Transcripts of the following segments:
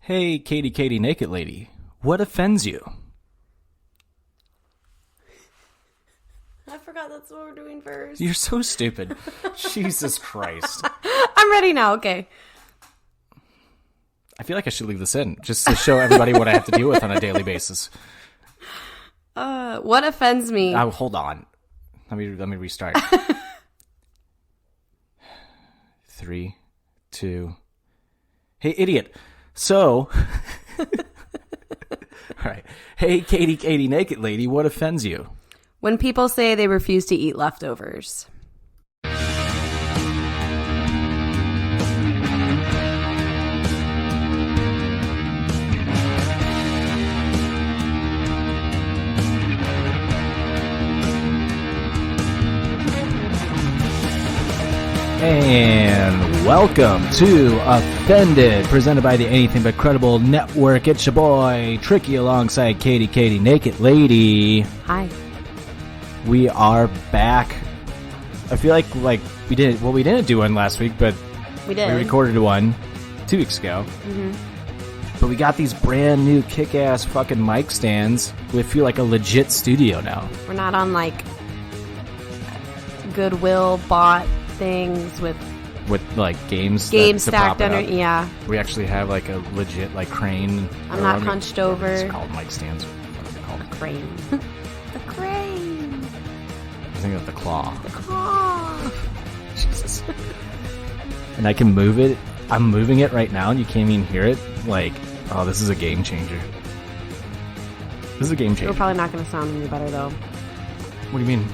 Hey, KT KT Naked Ladyy, what offends you? I forgot that's what we're doing first. You're so stupid. Jesus Christ. I'm ready now, okay. I feel like I should leave this in, just to show everybody what I have to deal with on a daily basis. What offends me? Oh, hold on. Let me restart. 3, 2. Hey, idiot. So, all right. Hey, KT KT Naked Ladyy, what offends you? When people say they refuse to eat leftovers. And welcome to Offended, presented by the Anything But Credible Network. It's your boy, Tricky, alongside KT KT Naked Ladyy. Hi. We are back. I feel like we didn't do one last week, but We did. we recorded one 2 weeks ago. Mm-hmm. But we got these brand new kick-ass fucking mic stands. We feel like a legit studio now. We're not on like Goodwill bought things with like games to stacked prop it under. up. Yeah. We actually have like a legit like crane. I'm not hunched over. It's called mic stands. What are they called? Crane. The crane. I think of the claw. The claw. Jesus. And I can move it. I'm moving it right now, and you can't even hear it. Like, oh, this is a game changer. This is a game changer. We're probably not going to sound any better though. What do you mean?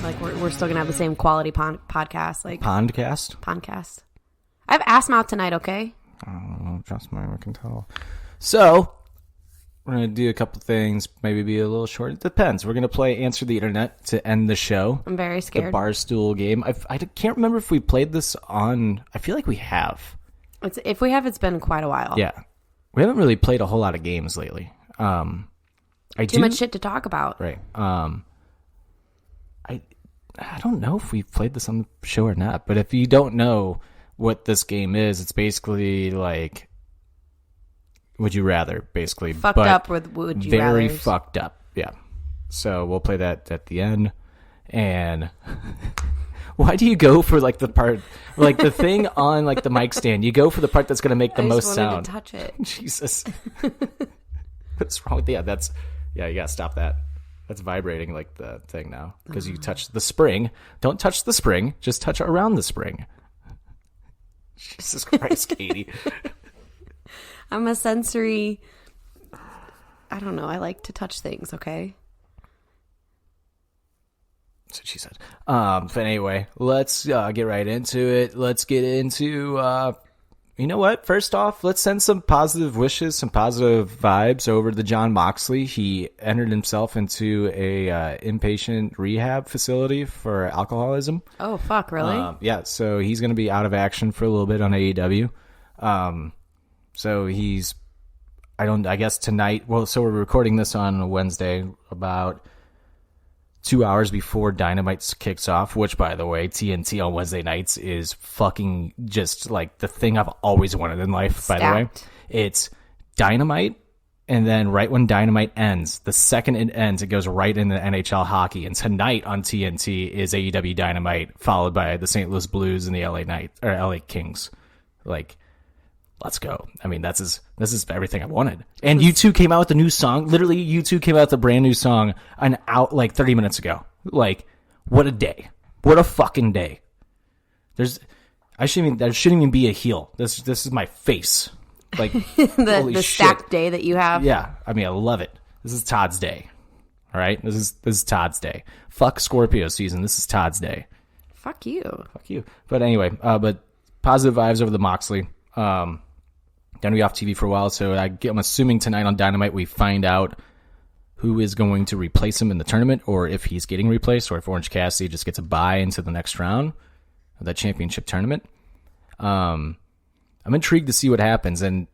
Like we're still gonna have the same quality podcast, like Pondcast? podcast. I have asthma out tonight. Okay. Oh, trust me, I can tell. So we're gonna do a couple things. Maybe be a little short. It depends. We're gonna play Answer the Internet to end the show. I'm very scared. The Barstool game. I can't remember if we played this on. I feel like we have. If we have, it's been quite a while. Yeah, we haven't really played a whole lot of games lately. Too much shit to talk about. Right. I don't know if we've played this on the show or not, but if you don't know what this game is, it's basically like Would You Rather, basically. Fucked up with Would You Rather. Very fucked up, yeah. So we'll play that at the end. And why do you go for like the part, like the thing on like the mic stand? You go for the part that's going to make the most sound. I just wanted to touch it. Jesus. What's wrong with you? You got to stop that. That's vibrating like the thing now because you touch the spring. Don't touch the spring. Just touch around the spring. Jesus Christ, Katie. I'm a sensory. I don't know. I like to touch things. Okay. That's what she said. But anyway, let's get right into it. Let's get into. You know what? First off, let's send some positive wishes, some positive vibes over to John Moxley. He entered himself into a inpatient rehab facility for alcoholism. Oh, fuck, really? Yeah, so he's going to be out of action for a little bit on AEW. So he's, I guess tonight, well, so we're recording this on a Wednesday about 2 hours before Dynamite kicks off, which, by the way, TNT on Wednesday nights is fucking just like the thing I've always wanted in life, Stacked. by the way. It's Dynamite, and then right when Dynamite ends, the second it ends, it goes right into NHL hockey. And tonight on TNT is AEW Dynamite, followed by the St. Louis Blues and the LA Kings. Like, let's go. I mean, this is everything I wanted. And U2 came out with a new song. Literally, U2 came out with a brand new song like 30 minutes ago. Like, what a day. What a fucking day. There shouldn't even be a heel. This is my face. Like, holy the shit. stacked day that you have. Yeah. I mean, I love it. This is Todd's day. All right? This is Todd's day. Fuck Scorpio season. This is Todd's day. Fuck you. Fuck you. But anyway, but positive vibes over the Moxley. Gonna be off TV for a while, so I'm assuming tonight on Dynamite we find out who is going to replace him in the tournament, or if he's getting replaced, or if Orange Cassidy just gets a bye into the next round of that championship tournament. I'm intrigued to see what happens, and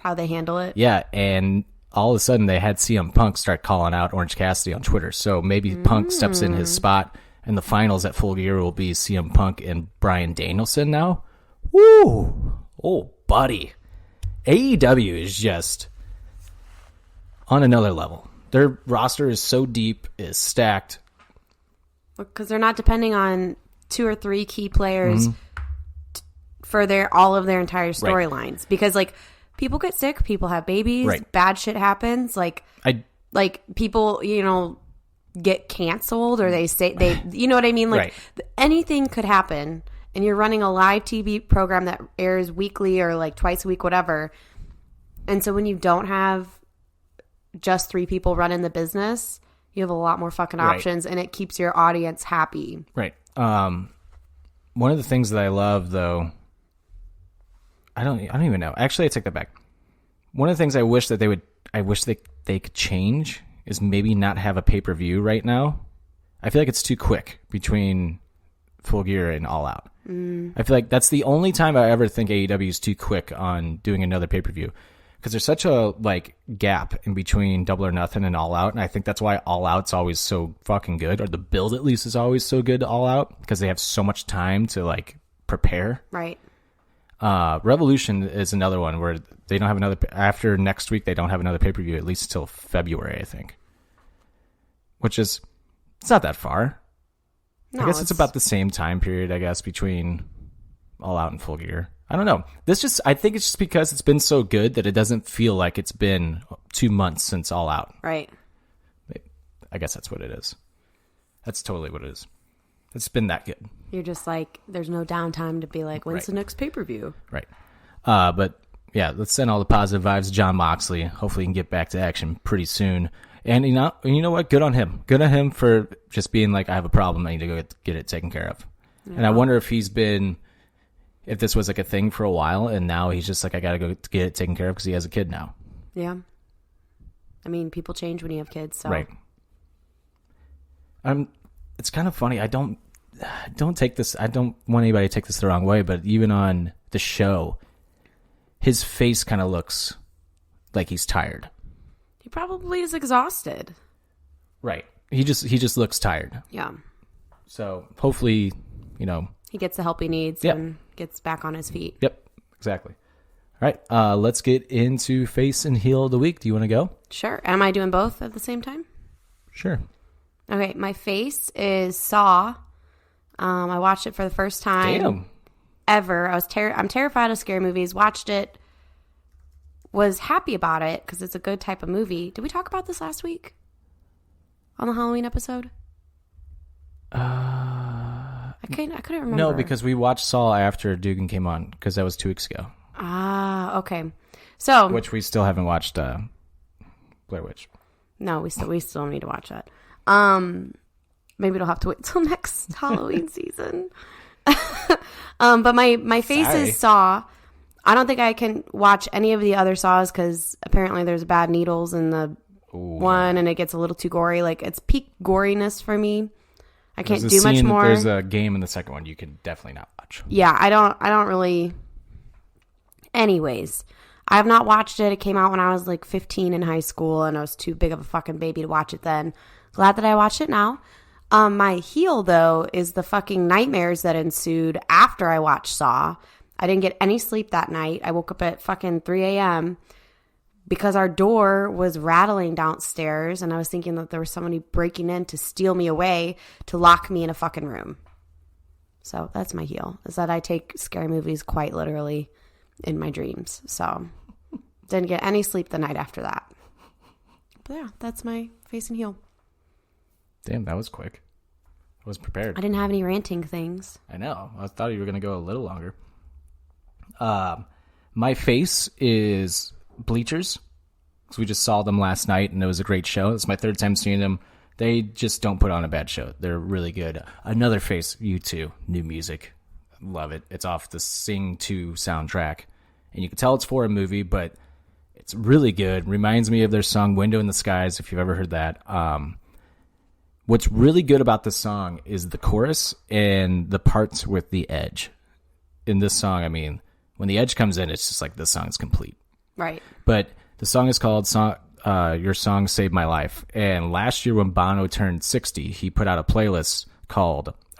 How they handle it. yeah, and all of a sudden they had CM Punk start calling out Orange Cassidy on Twitter, so maybe Punk steps in his spot, and the finals at Full Gear will be CM Punk and Bryan Danielson now. Woo! Oh, buddy. AEW is just on another level. Their roster is so deep, is stacked. Because they're not depending on 2 or 3 key players for all of their entire storylines. Right. Because, like, people get sick, people have babies, bad shit happens. Like people, you know, get canceled or they you know what I mean? Like, anything could happen, and you're running a live TV program that airs weekly or, like, twice a week, whatever. And so when you don't have just 3 people running the business, you have a lot more fucking options, and it keeps your audience happy. Right. One of the things that I love, though, I don't even know. Actually, I take that back. One of the things I wish that they could change is maybe not have a pay-per-view right now. I feel like it's too quick between Full Gear and All Out. I feel like that's the only time I ever think AEW is too quick on doing another pay-per-view. Because there's such a, like, gap in between Double or Nothing and All Out, and I think that's why All Out's always so fucking good, or the build at least is always so good to All Out, because they have so much time to, like, prepare. Right. Revolution is another one where they don't have another, after next week, they don't have another pay-per-view at least until February, I think. Which is, it's not that far. No, I guess it's about the same time period, I guess, between All Out and Full Gear. I don't know. I think it's just because it's been so good that it doesn't feel like it's been 2 months since All Out. Right. I guess that's what it is. That's totally what it is. It's been that good. You're just like, there's no downtime to be like, when's the next pay-per-view? Right. But yeah, let's send all the positive vibes to Jon Moxley. Hopefully he can get back to action pretty soon. And you know what? Good on him. Good on him for just being like, I have a problem. I need to go get it taken care of. Yeah. And I wonder if if this was like a thing for a while, and now he's just like, I got to go get it taken care of because he has a kid now. Yeah. I mean, people change when you have kids, so. Right. It's kind of funny. I don't take this. I don't want anybody to take this the wrong way, but even on the show, his face kind of looks like he's tired. He probably is exhausted. Right. He just looks tired. Yeah. So hopefully, he gets the help he needs and gets back on his feet. Yep. Exactly. All right. Let's get into face and heel of the week. Do you want to go? Sure. Am I doing both at the same time? Sure. Okay. My face is Saw. I watched it for the first time ever. I'm terrified of scary movies. Watched it. Was happy about it because it's a good type of movie. Did we talk about this last week on the Halloween episode? I couldn't remember. No, because we watched Saw after Dugan came on because that was 2 weeks ago. Ah, okay. So which we still haven't watched Blair Witch. No, we still need to watch that. Maybe it'll have to wait till next Halloween season. But my face is Saw. I don't think I can watch any of the other Saws because apparently there's bad needles in the one and it gets a little too gory. Like, it's peak goriness for me. I can't do much more. There's a game in the second one you can definitely not watch. Yeah, I don't really. Anyways, I have not watched it. It came out when I was like 15 in high school and I was too big of a fucking baby to watch it then. Glad that I watched it now. My heel, though, is the fucking nightmares that ensued after I watched Saw. I didn't get any sleep that night. I woke up at fucking 3 a.m. because our door was rattling downstairs, and I was thinking that there was somebody breaking in to steal me away to lock me in a fucking room. So that's my heel, is that I take scary movies quite literally in my dreams. So didn't get any sleep the night after that. But yeah, that's my face and heel. Damn, that was quick. I was prepared. I didn't have any ranting things. I know. I thought you were going to go a little longer. My face is Bleachers, because we just saw them last night, and it was a great show. It's my third time seeing them. They just don't put on a bad show. They're really good. Another face, U2, new music. Love it. It's off the Sing 2 soundtrack. And you can tell it's for a movie, but it's really good. Reminds me of their song Window in the Skies, if you've ever heard that. What's really good about this song is the chorus and the parts with the Edge. In this song, I mean, when the Edge comes in, it's just like, this song is complete. Right. But the song is called Your Song Saved My Life. And last year when Bono turned 60, he put out a playlist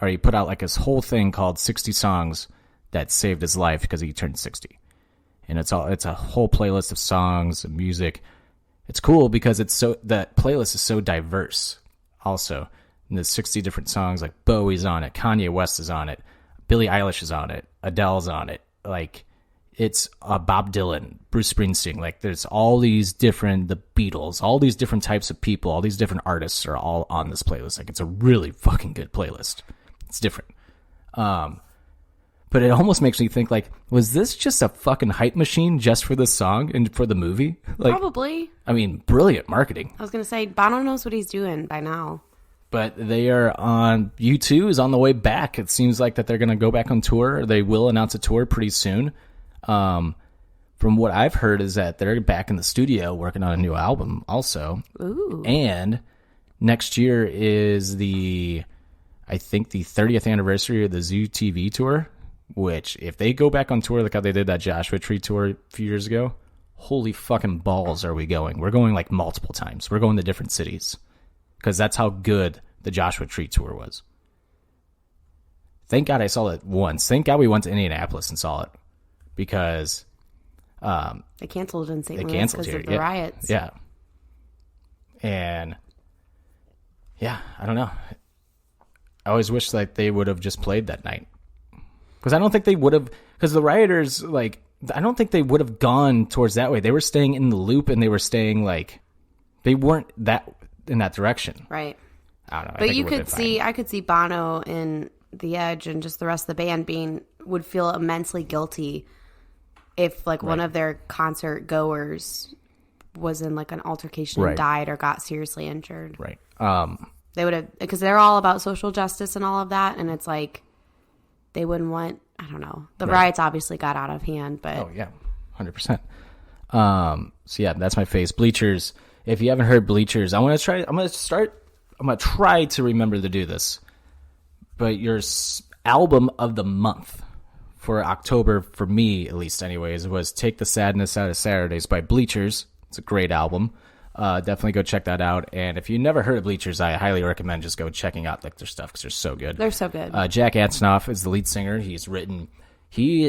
he put out like his whole thing called 60 Songs That Saved His Life because he turned 60. and it's a whole playlist of songs and music. It's cool because that playlist is so diverse. Also, and there's 60 different songs. Like Bowie's on it, Kanye West is on it, Billie Eilish is on it, Adele's on it. Like it's Bob Dylan, Bruce Springsteen. Like there's all these different, the Beatles, all these different types of people, all these different artists are all on this playlist. Like it's a really fucking good playlist. It's different. But it almost makes me think, like, was this just a fucking hype machine just for this song and for the movie? Like, probably. I mean, brilliant marketing. I was going to say, Bono knows what he's doing by now. But they are on, U2 is on the way back. It seems like that they're going to go back on tour. They will announce a tour pretty soon. From what I've heard is that they're back in the studio working on a new album also. Ooh. And next year is I think the 30th anniversary of the Zoo TV tour, which if they go back on tour like how they did that Joshua Tree tour a few years ago, holy fucking balls are we going. We're going like multiple times. We're going to different cities because that's how good the Joshua Tree tour was. Thank God I saw it once. Thank God we went to Indianapolis and saw it because they canceled in St. Louis because of the riots. Yeah. And yeah, I don't know. I always wish like they would have just played that night. Because I don't think they would have, because the rioters, like, I don't think they would have gone towards that way. They were staying in the loop and they were staying, like, they weren't in that direction. Right. I don't know. But you could see, I could see Bono and The Edge and just the rest of the band would feel immensely guilty if, like, one of their concert goers was in, like, an altercation and died or got seriously injured. Right. They would have, because they're all about social justice and all of that, and it's like, they wouldn't want, I don't know. The riots obviously got out of hand, but... Oh, yeah. 100%. So, yeah, that's my face. Bleachers. If you haven't heard Bleachers, I'm going to try to remember to do this. But your album of the month for October, for me at least anyways, was Take the Sadness Out of Saturdays by Bleachers. It's a great album. Definitely go check that out. And if you never heard of Bleachers, I highly recommend just go checking out like their stuff because they're so good. They're so good. Jack Antonoff is the lead singer. He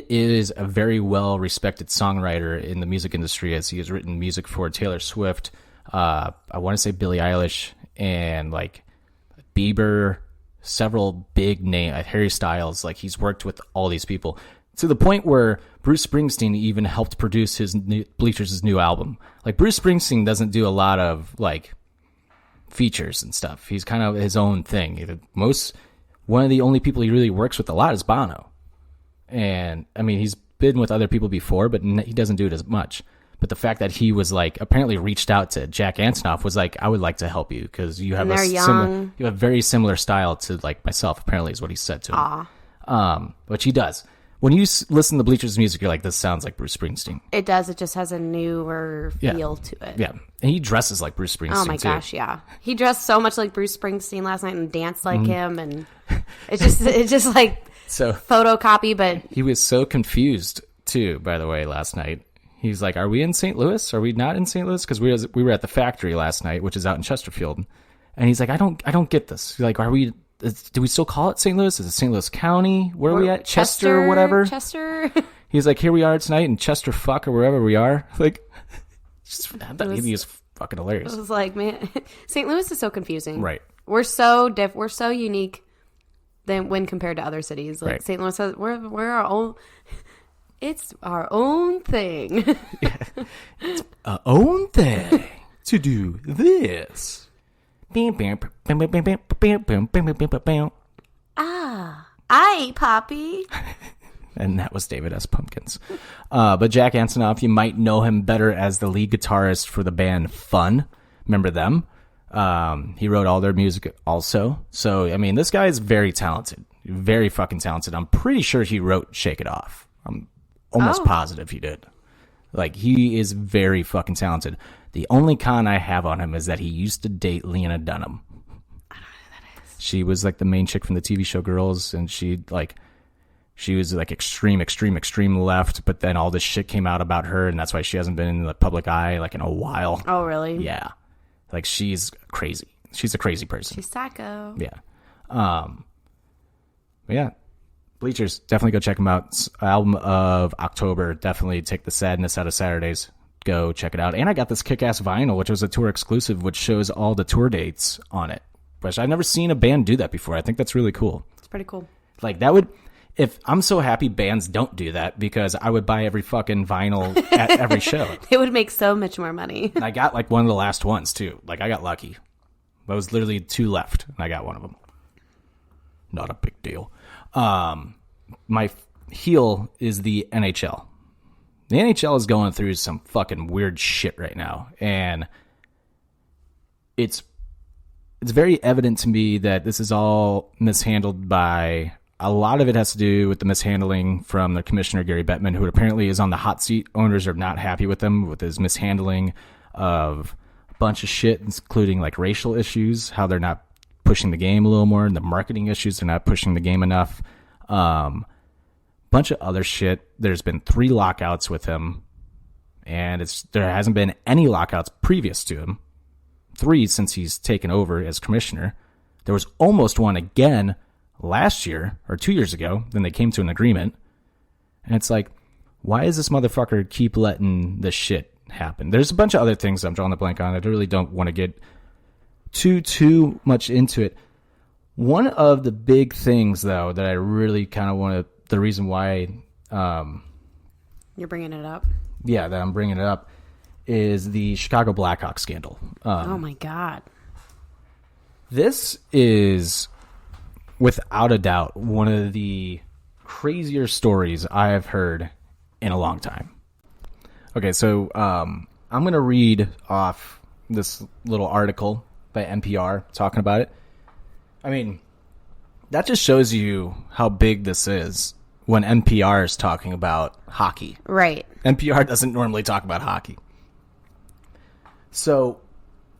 is a very well respected songwriter in the music industry, as he has written music for Taylor Swift. I want to say Billie Eilish and like Bieber, several big name, Harry Styles. Like he's worked with all these people to the point where Bruce Springsteen even helped produce Bleachers' new album. Like Bruce Springsteen doesn't do a lot of like features and stuff. He's kind of his own thing. One of the only people he really works with a lot is Bono. And I mean, he's been with other people before, but he doesn't do it as much. But the fact that he was like apparently reached out to Jack Antonoff was like, I would like to help you because you have you have very similar style to like myself. Apparently, is what he said to him. Which he does. When you listen to Bleachers' music, you're like, this sounds like Bruce Springsteen. It does. It just has a newer feel to it. Yeah. And he dresses like Bruce Springsteen, oh, my gosh, yeah. He dressed so much like Bruce Springsteen last night and danced like him. And it's just like photocopy, but... He was so confused, too, by the way, last night. He's like, are we in St. Louis? Are we not in St. Louis? Because we were at the factory last night, which is out in Chesterfield. And he's like, I don't get this. Like, are we... Do we still call it St. Louis? Is it St. Louis County? Where are we at? Chester or whatever? Chester. He's like, here we are tonight in Chester fuck or wherever we are. Like, he was fucking hilarious. I was like, man, St. Louis is so confusing. Right. We're so we're so unique than when compared to other cities. Like St. Louis has, we're our own. It's our own thing. It's our own thing to do this. Aye, Poppy. And that was David S. Pumpkins. But Jack Antonoff, you might know him better as the lead guitarist for the band Fun. Remember them? He wrote all their music also. So, I mean, this guy is very talented. Very fucking talented. I'm pretty sure he wrote Shake It Off. I'm almost positive he did. Like, he is very fucking talented. The only con I have on him is that he used to date Lena Dunham. I don't know who that is. She was like the main chick from the TV show Girls, and she was like extreme left, but then all this shit came out about her, and that's why she hasn't been in the public eye like in a while. Oh, really? Yeah. Like, she's crazy. She's a crazy person. She's psycho. Yeah. But yeah. Bleachers, definitely go check them out. Album of October, definitely take the sadness out of Saturdays. Go check it out. And I got this kick-ass vinyl, which was a tour exclusive, which shows all the tour dates on it. Which I've never seen a band do that before. I think that's really cool. It's pretty cool. Like, that would... If I'm so happy bands don't do that, because I would buy every fucking vinyl at every show. It would make so much more money. And I got, like, one of the last ones, too. Like, I got lucky. There was literally 2 left, and I got one of them. Not a big deal. My heel is the NHL. The NHL is going through some fucking weird shit right now, and it's very evident to me that this is all mishandled by... A lot of it has to do with the mishandling from the commissioner, Gary Bettman, who apparently is on the hot seat. Owners are not happy with him, with his mishandling of a bunch of shit, including like racial issues, how they're not pushing the game a little more, and the marketing issues, they're not pushing the game enough. Bunch of other shit. There's been 3 lockouts with him, and there hasn't been any lockouts previous to him. 3 since he's taken over as commissioner. There was almost one again last year or 2 years ago. Then they came to an agreement, and it's like, why does this motherfucker keep letting this shit happen? There's a bunch of other things I'm drawing the blank on. I really don't want to get too much into it. One of the big things, though, that I really kind of want to, the reason why you're bringing it up, that I'm bringing it up, is the Chicago Blackhawks scandal. Oh my god, this is without a doubt one of the crazier stories I have heard in a long time. Okay, so I'm going to read off this little article by NPR talking about it. I mean, that just shows you how big this is when NPR is talking about hockey. Right. NPR doesn't normally talk about hockey. So,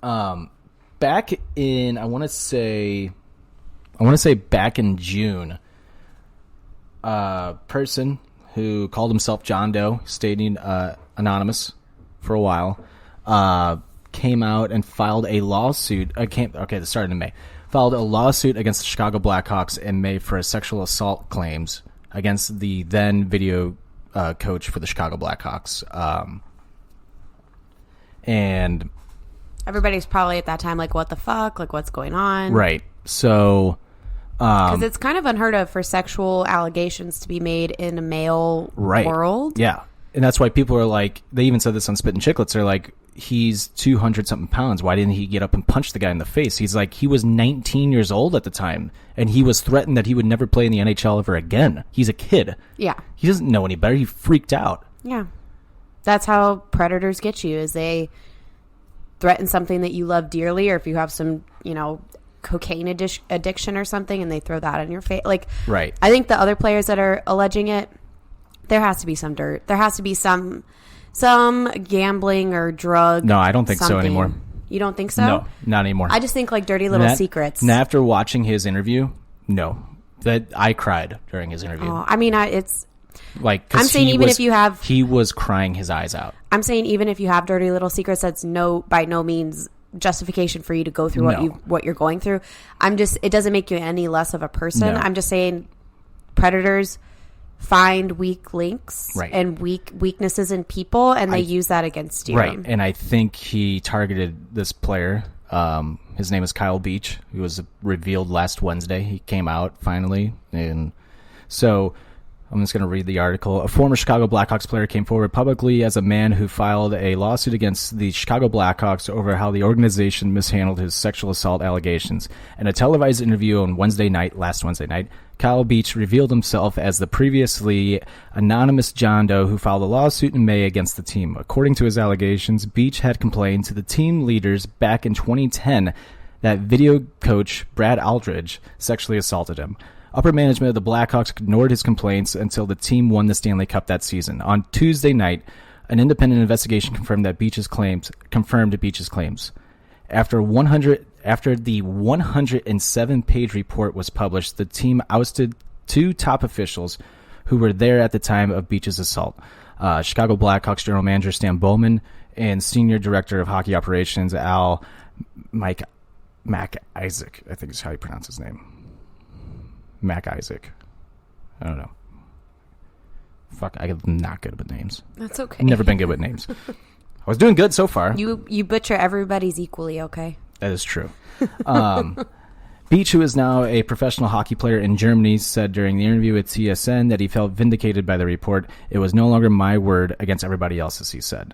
back in, I want to say back in June, a person who called himself John Doe, staying anonymous for a while, came out and filed a lawsuit. This started in May. Filed a lawsuit against the Chicago Blackhawks in May for sexual assault claims against the then video coach for the Chicago Blackhawks. And everybody's probably at that time like, what the fuck? Like, what's going on? Right. So... because it's kind of unheard of for sexual allegations to be made in a male world. Yeah. And that's why people are like, they even said this on Spit and Chicklets. They're like, he's 200-something pounds. Why didn't he get up and punch the guy in the face? He's like, he was 19 years old at the time, and he was threatened that he would never play in the NHL ever again. He's a kid. Yeah. He doesn't know any better. He freaked out. Yeah. That's how predators get you, is they threaten something that you love dearly, or if you have some, cocaine addiction or something, and they throw that in your face. Like, right. I think the other players that are alleging it, there has to be some dirt. There has to be some gambling or drug. No, I don't think so anymore. You don't think so? No, not anymore. I just think like dirty little secrets. And after watching his interview, no, that I cried during his interview. Oh, I mean, it's like, I'm saying he was crying his eyes out. I'm saying even if you have dirty little secrets, that's by no means justification for you to go through what you're going through. It doesn't make you any less of a person. No. I'm just saying predators find weak links and weaknesses in people, and they use that against you. Right. And I think he targeted this player. His name is Kyle Beach, who was revealed last Wednesday. He came out finally. And so I'm just going to read the article. A former Chicago Blackhawks player came forward publicly as a man who filed a lawsuit against the Chicago Blackhawks over how the organization mishandled his sexual assault allegations. In a televised interview on last Wednesday night, Kyle Beach revealed himself as the previously anonymous John Doe who filed a lawsuit in May against the team. According to his allegations, Beach had complained to the team leaders back in 2010 that video coach Brad Aldridge sexually assaulted him. Upper management of the Blackhawks ignored his complaints until the team won the Stanley Cup that season. On Tuesday night, an independent investigation confirmed Beach's claims. After the 107-page report was published, the team ousted 2 top officials who were there at the time of Beach's assault. Chicago Blackhawks general manager Stan Bowman and senior director of hockey operations Mac Isaac, I think is how you pronounce his name. Mac Isaac. I don't know. Fuck, I'm not good with names. That's okay. Never been good with names. I was doing good so far. You butcher everybody's equally, okay? That is true. Beach, who is now a professional hockey player in Germany, said during the interview with TSN that he felt vindicated by the report. It was no longer my word against everybody else's, he said.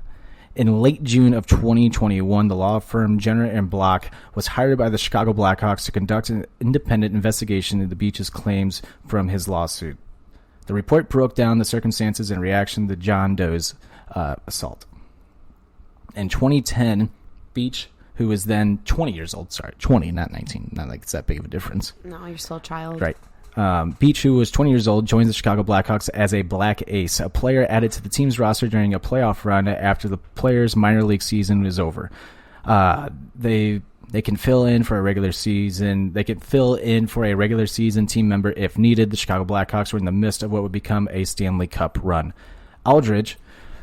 In late June of 2021, the law firm Jenner & Block was hired by the Chicago Blackhawks to conduct an independent investigation into Beach's claims from his lawsuit. The report broke down the circumstances in reaction to John Doe's assault. In 2010, Beach, who was then 20 years old, 20, not 19, not like it's that big of a difference. No, you're still a child. Right. Beach, who was 20 years old, joined the Chicago Blackhawks as a Black Ace, a player added to the team's roster during a playoff run after the player's minor league season was over. They can fill in for a regular season. They can fill in for a regular season team member if needed. The Chicago Blackhawks were in the midst of what would become a Stanley Cup run. Aldridge,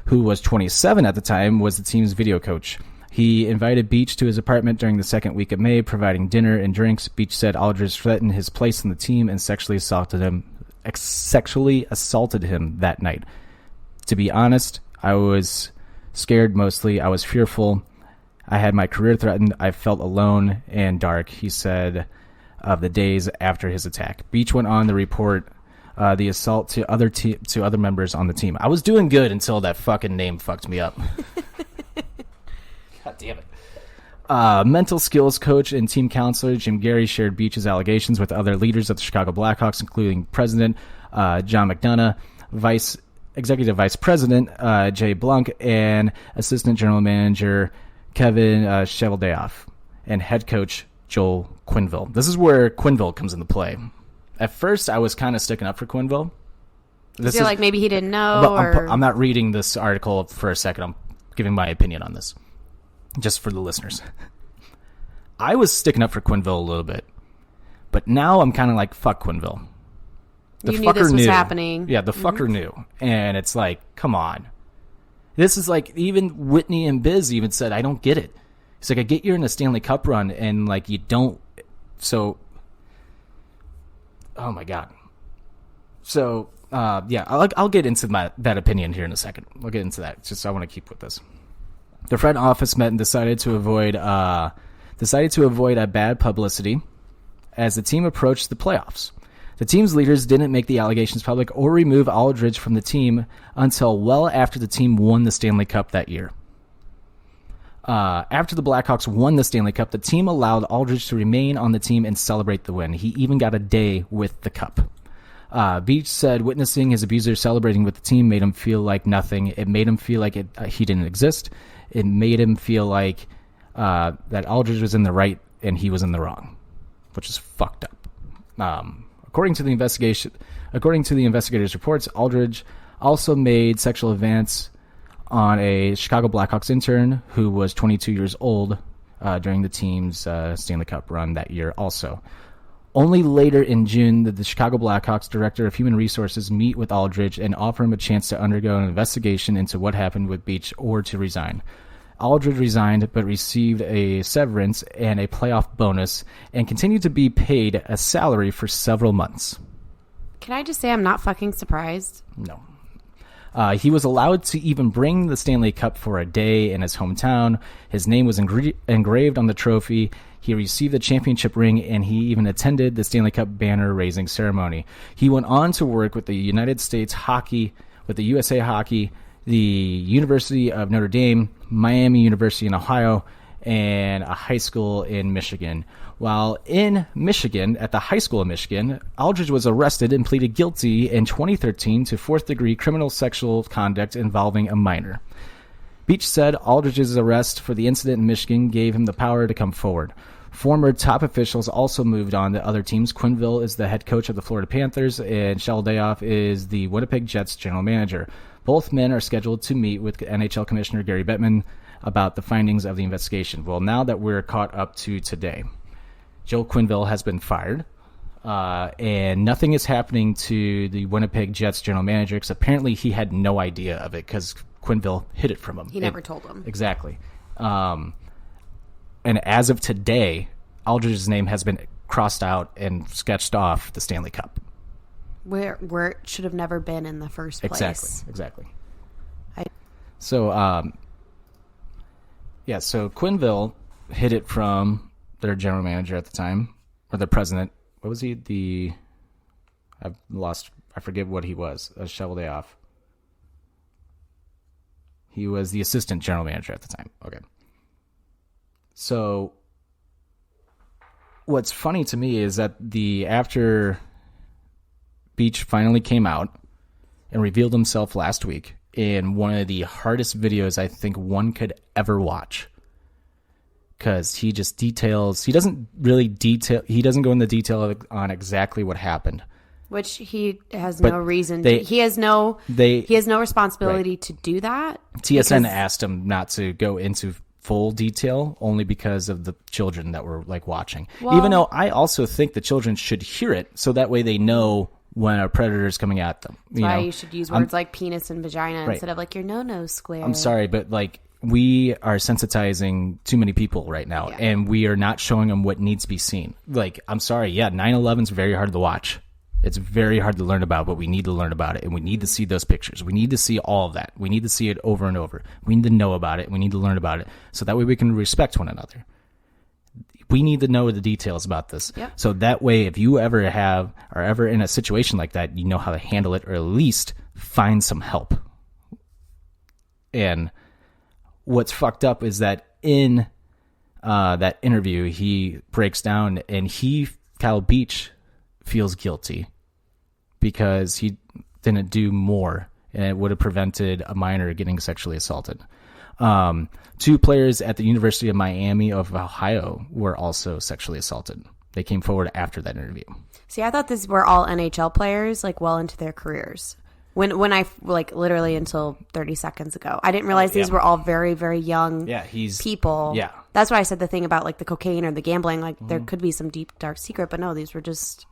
who was 27 at the time, was the team's video coach. He invited Beach to his apartment during the second week of May, providing dinner and drinks. Beach said Aldridge threatened his place in the team and sexually assaulted him that night. To be honest, I was scared mostly. I was fearful. I had my career threatened. I felt alone and dark, he said of the days after his attack. Beach went on to report the assault to other members on the team. I was doing good until that fucking name fucked me up. God damn it. Mental skills coach and team counselor Jim Gary shared Beach's allegations with other leaders of the Chicago Blackhawks, including President John McDonough, Executive Vice President Jay Blunk, and Assistant General Manager Kevin Cheveldayoff, and head coach Joel Quenneville. This is where Quenneville comes into play. At first, I was kind of sticking up for Quenneville. You're like, maybe he didn't know? I'm not reading this article for a second. I'm giving my opinion on this, just for the listeners. I was sticking up for Quenneville a little bit, but now I'm kind of like, fuck Quenneville. You knew this was happening. Yeah, the fucker knew. And it's like, come on. This is like, even Whitney and Biz even said, I don't get it. It's like, I get you're in a Stanley Cup run, and like, you don't. So, oh my God. So, yeah, I'll get into that opinion here in a second. I'll get into that. Just I want to keep with this. The front office met and decided to avoid a bad publicity as the team approached the playoffs. The team's leaders didn't make the allegations public or remove Aldridge from the team until well after the team won the Stanley Cup that year. After the Blackhawks won the Stanley Cup, the team allowed Aldridge to remain on the team and celebrate the win. He even got a day with the cup. Beach said witnessing his abuser celebrating with the team made him feel like nothing. It made him feel like he didn't exist. It made him feel like that Aldridge was in the right and he was in the wrong, which is fucked up. According to the investigators' reports, Aldridge also made sexual advances on a Chicago Blackhawks intern who was 22 years old during the team's Stanley Cup run that year also. Only later in June did the Chicago Blackhawks Director of Human Resources meet with Aldridge and offer him a chance to undergo an investigation into what happened with Beach or to resign. Aldridge resigned but received a severance and a playoff bonus and continued to be paid a salary for several months. Can I just say I'm not fucking surprised? No. He was allowed to even bring the Stanley Cup for a day in his hometown. His name was engraved on the trophy. He received the championship ring, and he even attended the Stanley Cup banner-raising ceremony. He went on to work with the United States Hockey, with the USA Hockey, the University of Notre Dame, Miami University in Ohio, and a high school in Michigan. While in Michigan, at the high school in Michigan, Aldridge was arrested and pleaded guilty in 2013 to fourth-degree criminal sexual conduct involving a minor. Beach said Aldridge's arrest for the incident in Michigan gave him the power to come forward. Former top officials also moved on to other teams. Quenneville is the head coach of the Florida Panthers, and Cheveldayoff is the Winnipeg Jets general manager. Both men are scheduled to meet with NHL Commissioner Gary Bettman about the findings of the investigation. Well, now that we're caught up to today, Joel Quenneville has been fired, and nothing is happening to the Winnipeg Jets general manager because apparently he had no idea of it because Quenneville hid it from him. He never told him. Exactly. And as of today, Aldridge's name has been crossed out and sketched off the Stanley Cup. where it should have never been in the first place. Exactly. So Quenneville hid it from their general manager at the time, or the president. What was he? I forget what he was. A shovel day off. He was the assistant general manager at the time. Okay. So what's funny to me is that after Beach finally came out and revealed himself last week in one of the hardest videos I think one could ever watch, because he just details. He doesn't go into detail on exactly what happened. Which he has no reason to. He has no responsibility to do that. TSN asked him not to go into full detail only because of the children that were like watching. Well, even though I also think the children should hear it so that way they know when a predator is coming at them. That's why you should use words like penis and vagina instead of like your no square. I'm sorry, but like we are sensitizing too many people right now, and we are not showing them what needs to be seen. Like, I'm sorry, 9/11 is very hard to watch. It's very hard to learn about, but we need to learn about it, and we need to see those pictures. We need to see all of that. We need to see it over and over. We need to know about it. We need to learn about it, so that way we can respect one another. We need to know the details about this. Yep. So that way, if you are ever in a situation like that, you know how to handle it, or at least find some help. And what's fucked up is that in that interview, he breaks down, and Kyle Beach feels guilty because he didn't do more, and it would have prevented a minor getting sexually assaulted. 2 players at the University of Miami of Ohio were also sexually assaulted. They came forward after that interview. See, I thought these were all NHL players, like well into their careers. When I like literally until 30 seconds ago, I didn't realize these were all very, very young people. Yeah, that's why I said the thing about like the cocaine or the gambling. Like there could be some deep, dark secret, but no, these were just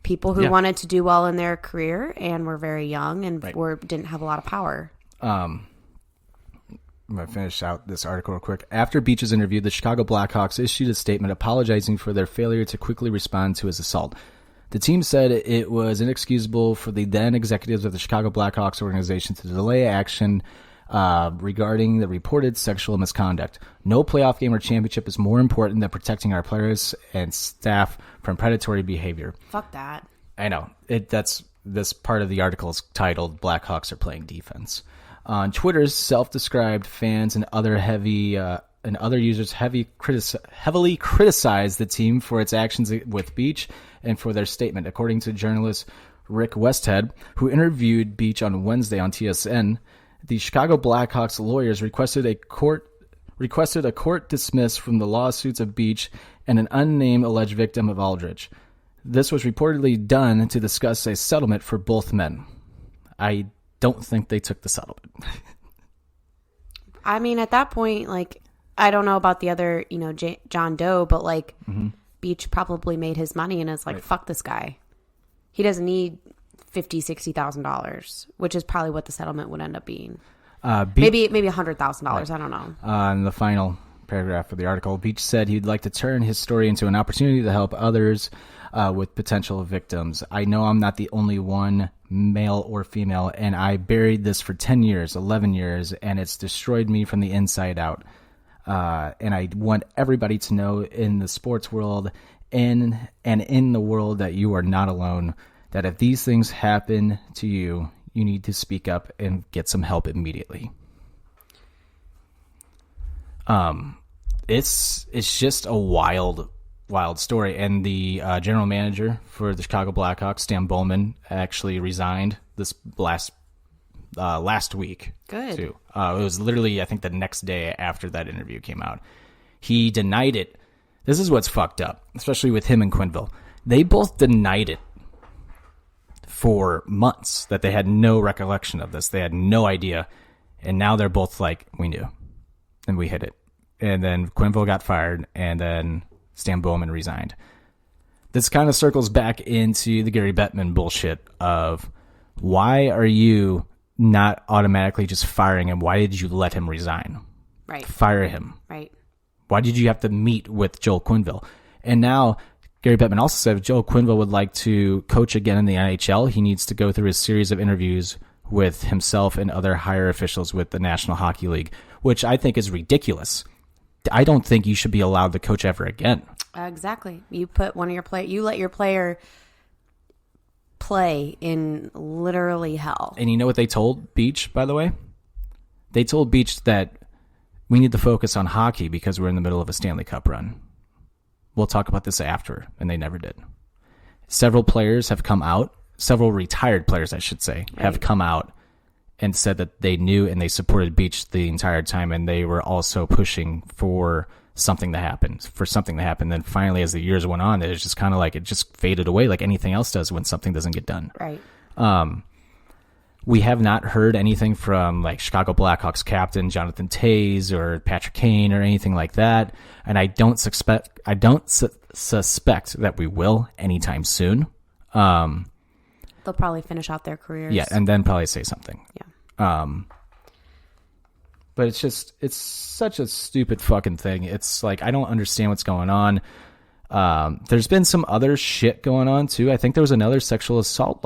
people who wanted to do well in their career and were very young and didn't have a lot of power. I'm going to finish out this article real quick. After Beach's interview, the Chicago Blackhawks issued a statement apologizing for their failure to quickly respond to his assault. The team said it was inexcusable for the then executives of the Chicago Blackhawks organization to delay action regarding the reported sexual misconduct. No playoff game or championship is more important than protecting our players and staff from predatory behavior. Fuck that. I know. That's this part of the article is titled "Blackhawks are playing defense." On Twitter, self-described fans and other users heavily criticized the team for its actions with Beach and for their statement. According to journalist Rick Westhead, who interviewed Beach on Wednesday on TSN, the Chicago Blackhawks lawyers requested a court dismiss from the lawsuits of Beach and an unnamed alleged victim of Aldridge. This was reportedly done to discuss a settlement for both men. I don't think they took the settlement. I mean, at that point, like, I don't know about the other, John Doe, but like Beach probably made his money and is like, fuck this guy. He doesn't need $50,000-$60,000, which is probably what the settlement would end up being. Maybe $100,000. I don't know. In the final paragraph of the article, Beach said he'd like to turn his story into an opportunity to help others with potential victims. I know I'm not the only one, male or female, and I buried this for 10 years, 11 years, and it's destroyed me from the inside out. And I want everybody to know in the sports world and in the world that you are not alone, that if these things happen to you, you need to speak up and get some help immediately. It's just a wild story. And the general manager for the Chicago Blackhawks, Stan Bowman, actually resigned this last week. Good. Too. It was literally, I think, the next day after that interview came out. He denied it. This is what's fucked up, especially with him and Quenneville. They both denied it for months, that they had no recollection of this. They had no idea. And now they're both like, we knew. And we hid it. And then Quenneville got fired, and then Stan Bowman resigned. This kind of circles back into the Gary Bettman bullshit of, why are you not automatically just firing him? Why did you let him resign? Right. Fire him. Right. Why did you have to meet with Joel Quenneville? And now Gary Bettman also said if Joel Quenneville would like to coach again in the NHL, he needs to go through a series of interviews with himself and other higher officials with the National Hockey League, which I think is ridiculous. I don't think you should be allowed to coach ever again. Exactly. You put one of your you let your player play in literally hell. And you know what they told Beach, by the way? They told Beach that we need to focus on hockey because we're in the middle of a Stanley Cup run. We'll talk about this after, and they never did. Several players have come out, several retired players, I should say, have come out and said that they knew and they supported Beach the entire time, and they were also pushing for something to happen. Then finally, as the years went on, it was just kind of like it just faded away like anything else does when something doesn't get done. Right. We have not heard anything from like Chicago Blackhawks captain Jonathan Toews or Patrick Kane or anything like that, and I don't suspect that we will anytime soon. They'll probably finish out their careers. Yeah, and then probably say something. Yeah. But it's such a stupid fucking thing. It's like I don't understand what's going on. There's been some other shit going on too. I think there was another sexual assault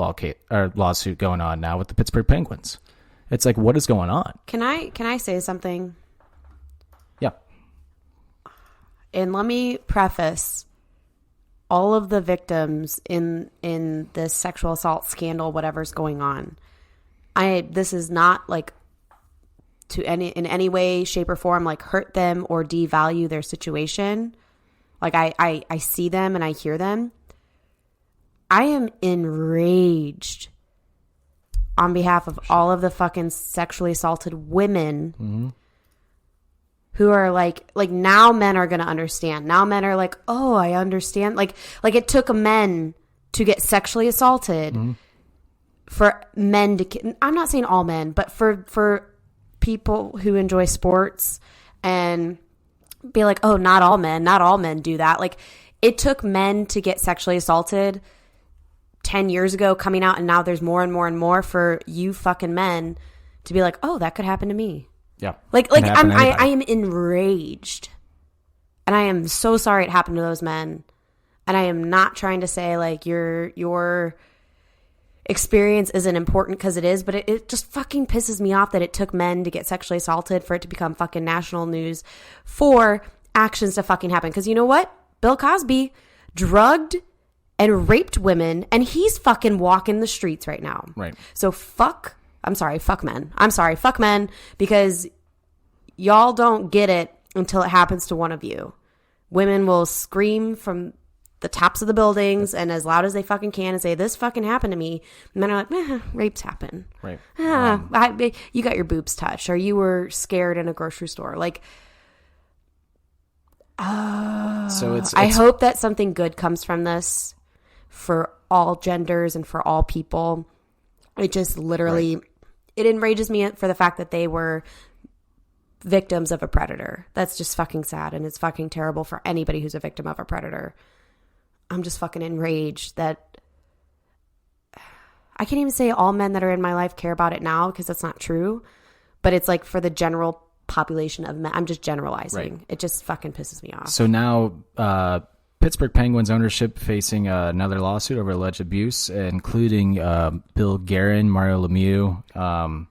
lawsuit going on now with the Pittsburgh Penguins. It's like, what is going on? Can I say something? Yeah. And let me preface all of the victims in this sexual assault scandal, whatever's going on. This is not like in any way, shape, or form like hurt them or devalue their situation. Like, I see them and I hear them. I am enraged on behalf of all of the fucking sexually assaulted women who are like now men are going to understand. Now men are like, oh, I understand. Like it took men to get sexually assaulted for men to, I'm not saying all men, but for people who enjoy sports and be like, oh, not all men do that. Like, it took men to get sexually assaulted 10 years ago coming out, and now there's more and more and more for you fucking men to be like, oh, that could happen to me. Yeah. I am enraged. And I am so sorry it happened to those men. And I am not trying to say like your experience isn't important, because it is, but it just fucking pisses me off that it took men to get sexually assaulted for it to become fucking national news for actions to fucking happen. Because you know what? Bill Cosby drugged and raped women, and he's fucking walking the streets right now. Right. So fuck men, because y'all don't get it until it happens to one of you. Women will scream from the tops of the buildings and as loud as they fucking can and say, this fucking happened to me. And then are like, rapes happen. Right. You got your boobs touched, or you were scared in a grocery store. Like, so I hope that something good comes from this for all genders and for all people. It just literally, it enrages me for the fact that they were victims of a predator. That's just fucking sad, and it's fucking terrible for anybody who's a victim of a predator. I'm just fucking enraged that I can't even say all men that are in my life care about it now, because that's not true. But it's like for the general population of men. I'm just generalizing. Right. It just fucking pisses me off. So now Pittsburgh Penguins ownership facing another lawsuit over alleged abuse, including Bill Guerin, Mario Lemieux,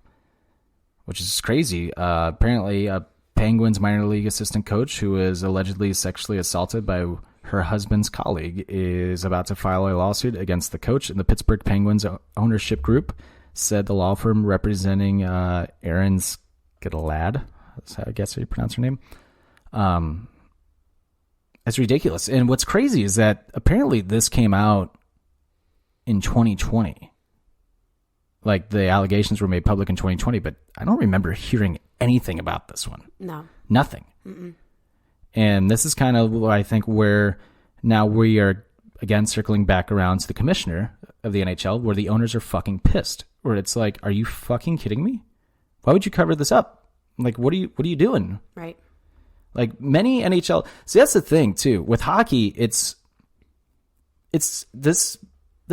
which is crazy. Apparently, a Penguins minor league assistant coach who was allegedly sexually assaulted by her husband's colleague is about to file a lawsuit against the coach. And the Pittsburgh Penguins ownership group said the law firm representing Erin Skidlad, that's how I guess you pronounce her name, it's ridiculous. And what's crazy is that apparently this came out in 2020. Like, the allegations were made public in 2020, but I don't remember hearing anything about this one. No. Nothing. Mm-mm. And this is kind of, I think, where now we are, again, circling back around to the commissioner of the NHL, where the owners are fucking pissed. Where it's like, are you fucking kidding me? Why would you cover this up? Like, what are you doing? Right. Like, many NHL... See, that's the thing, too. With hockey, it's this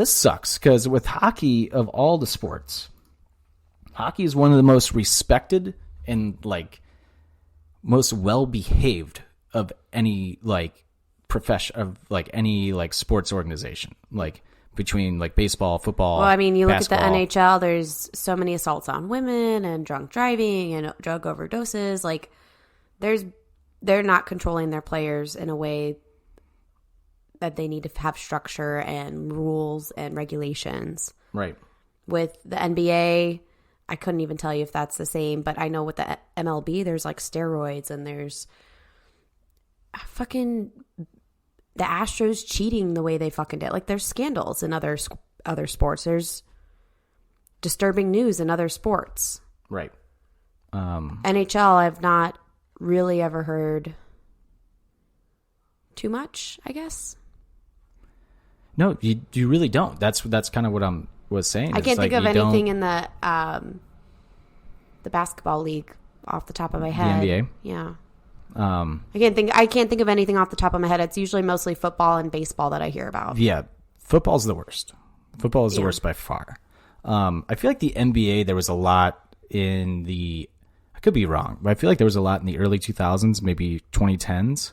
sucks, because with hockey, of all the sports, hockey is one of the most respected and, like, most well-behaved of any, like, any like sports organization, like between like baseball, football. Well, I mean, you look at basketball. the NHL, there's so many assaults on women and drunk driving and drug overdoses. Like, they're not controlling their players in a way that they need to have structure and rules and regulations. Right. With the NBA, I couldn't even tell you if that's the same, but I know with the MLB, there's like steroids and there's fucking the Astros cheating the way they fucking did. Like, there's scandals in other sports. There's disturbing news in other sports. Right. NHL, I've not really ever heard too much, I guess. No, you really don't. That's kind of what I was saying. I can't think of anything in the basketball league off the top of my head. The NBA? Yeah. I can't think of anything off the top of my head. It's usually mostly football and baseball that I hear about. Yeah, football's the worst. Football is the worst by far. I feel like the NBA, there was a lot in the, I could be wrong, but I feel like there was a lot in the early 2000s, maybe 2010s,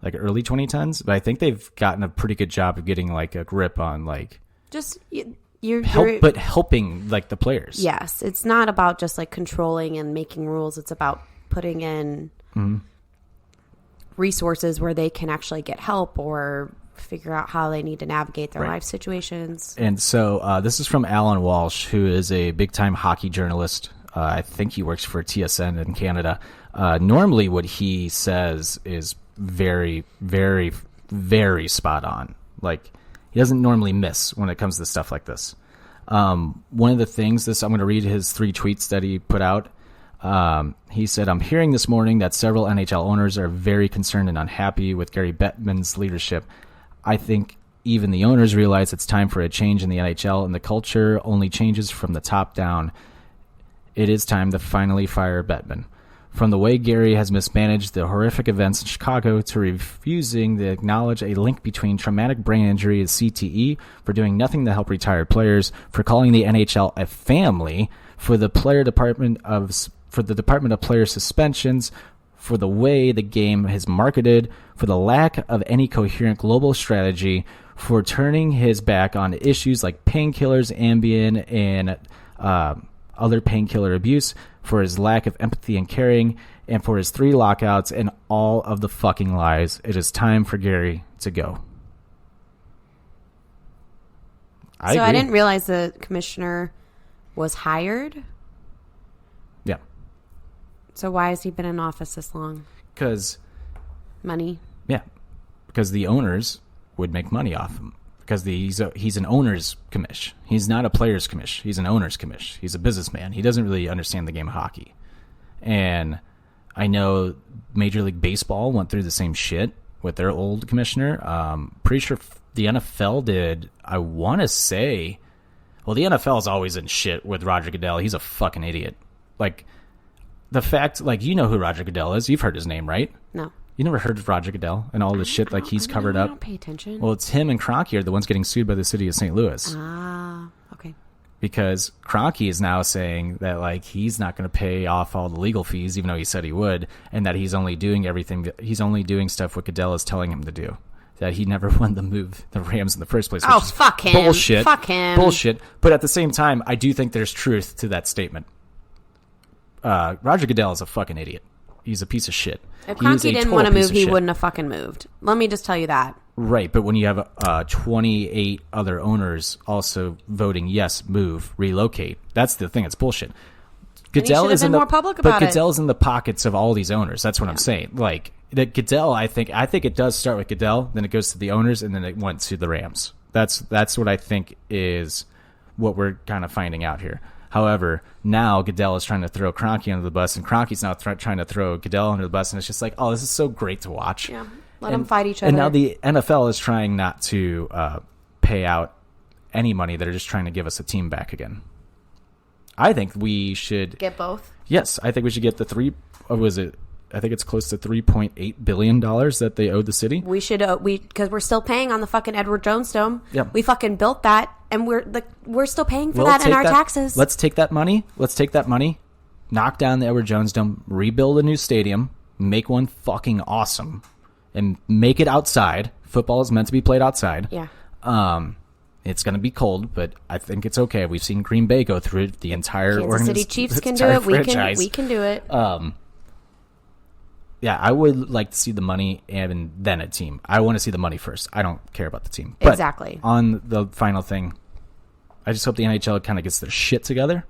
like early 2010s. But I think they've gotten a pretty good job of getting like a grip on like just but helping like the players. Yes, it's not about just like controlling and making rules. It's about putting in resources where they can actually get help or figure out how they need to navigate their life situations. And so this is from Alan Walsh, who is a big-time hockey journalist. I think he works for TSN in Canada. Normally what he says is very, very, very spot on. Like, he doesn't normally miss when it comes to stuff like this. One of the things, I'm going to read his 3 tweets that he put out. He said, I'm hearing this morning that several NHL owners are very concerned and unhappy with Gary Bettman's leadership. I think even the owners realize it's time for a change in the NHL, and the culture only changes from the top down. It is time to finally fire Bettman. From the way Gary has mismanaged the horrific events in Chicago to refusing to acknowledge a link between traumatic brain injury and CTE, for doing nothing to help retired players, for calling the NHL a family, for the Department of Player Suspensions, for the way the game is marketed, for the lack of any coherent global strategy, for turning his back on issues like painkillers, Ambien, and other painkiller abuse, for his lack of empathy and caring, and for his 3 lockouts and all of the fucking lies. It is time for Gary to go. I didn't realize the commissioner was hired. Yeah. So why has he been in office this long? Because money. Yeah, because the owners would make money off him. Because he's an owner's commish. He's not a player's commish. He's an owner's commish. He's a businessman. He doesn't really understand the game of hockey. And I know Major League Baseball went through the same shit with their old commissioner. Pretty sure the NFL did. I want to say, well, the NFL is always in shit with Roger Goodell. He's a fucking idiot. Like, the fact, like, you know who Roger Goodell is. You've heard his name, right? No. You never heard of Roger Goodell and all the shit like he's covered up? I don't pay attention. Well, it's him and Kroenke are the ones getting sued by the city of St. Louis. Ah, okay. Because Kroenke is now saying that like he's not going to pay off all the legal fees, even though he said he would, and that he's only doing stuff what Goodell is telling him to do. That he never wanted to move the Rams in the first place. Oh, fuck him. Bullshit. Fuck him. Bullshit. But at the same time, I do think there's truth to that statement. Roger Goodell is a fucking idiot. He's a piece of shit. If Kroenke didn't want to move, he wouldn't have fucking moved. Let me just tell you that. Right, but when you have 28 other owners also voting yes, move, relocate, that's the thing. It's bullshit. Goodell is more public about but Goodell's in the pockets of all these owners. That's what I'm saying. Like that Goodell, I think it does start with Goodell, then it goes to the owners, and then it went to the Rams. That's what I think is what we're kind of finding out here. However, now Goodell is trying to throw Kroenke under the bus, and Kroenke's now trying to throw Goodell under the bus, and it's just like, oh, this is so great to watch. Yeah, let them fight each other. And now the NFL is trying not to pay out any money. They're just trying to give us a team back again. I think we should get both. Yes, I think we should get the I think it's close to $3.8 billion that they owed the city. We should, because we're still paying on the fucking Edward Jones Dome. Yep. We fucking built that, and we're still paying for that in our taxes. Let's take that money, knock down the Edward Jones Dome, rebuild a new stadium, make one fucking awesome, and make it outside. Football is meant to be played outside. Yeah. It's going to be cold, but I think it's okay. We've seen Green Bay go through it. The entire Kansas City Chiefs can do it. We can do it. Yeah, I would like to see the money and then a team. I want to see the money first. I don't care about the team. But exactly. On the final thing, I just hope the NHL kind of gets their shit together.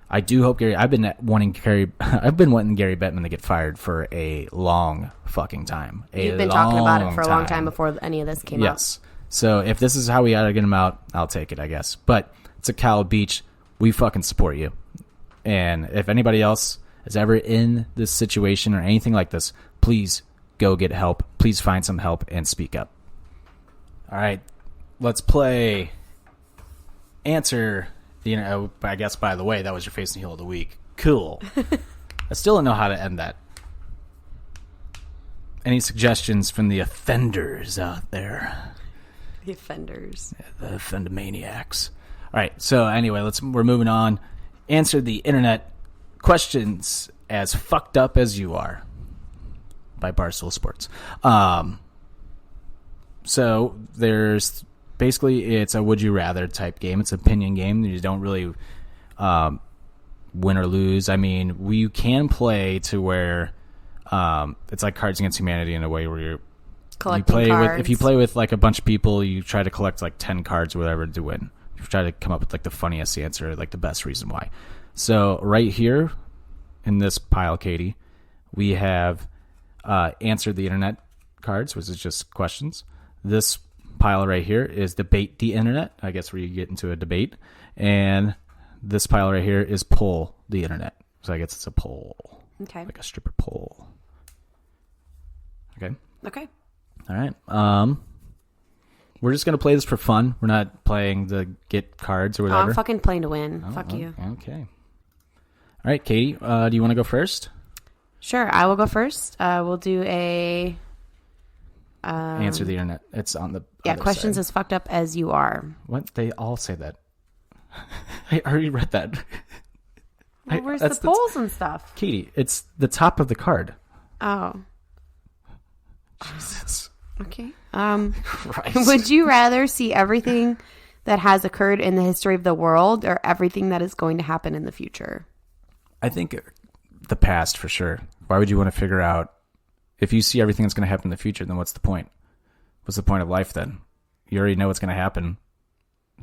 I do hope I've been wanting Gary Bettman to get fired for a long fucking time. You've been talking about it for a long time before any of this came out. Yes. So if this is how we gotta get him out, I'll take it, I guess. But it's a Cal Beach. We fucking support you. And if anybody else is ever in this situation or anything like this, please go get help. Please find some help and speak up. All right, let's play Answer. I guess, by the way, that was your face and heel of the week. Cool. I still don't know how to end that. Any suggestions from the offenders out there? The offenders. The offendomaniacs. All right, so anyway, we're moving on. Answer the internet questions as fucked up as you are by Barstool Sports. So there's basically it's a would you rather type game. It's an opinion game. You don't really win or lose. I mean, you can play to where it's like Cards Against Humanity in a way where you're collecting cards. If you play with like a bunch of people, you try to collect like 10 cards or whatever to win. You try to come up with like the funniest answer, like the best reason why. So right here in this pile, Katie, we have answered the internet cards, which is just questions. This pile right here is debate the internet, I guess, where you get into a debate. And this pile right here is poll the internet. So I guess it's a poll. Okay. Like a stripper pole. Okay. Okay. All right. We're just going to play this for fun. We're not playing the get cards or whatever. I'm fucking playing to win. Fuck you. Okay. All right, Katie, do you want to go first? Sure, I will go first. We'll do a... Answer the internet. It's on the questions side. As fucked up as you are. What? They all say that. I already read that. Well, where's the polls and stuff? Katie, it's the top of the card. Oh. Jesus. Okay. Christ. Would you rather see everything that has occurred in the history of the world or everything that is going to happen in the future? I think the past for sure. Why would you want to figure out if you see everything that's going to happen in the future, then what's the point? What's the point of life then? You already know what's going to happen.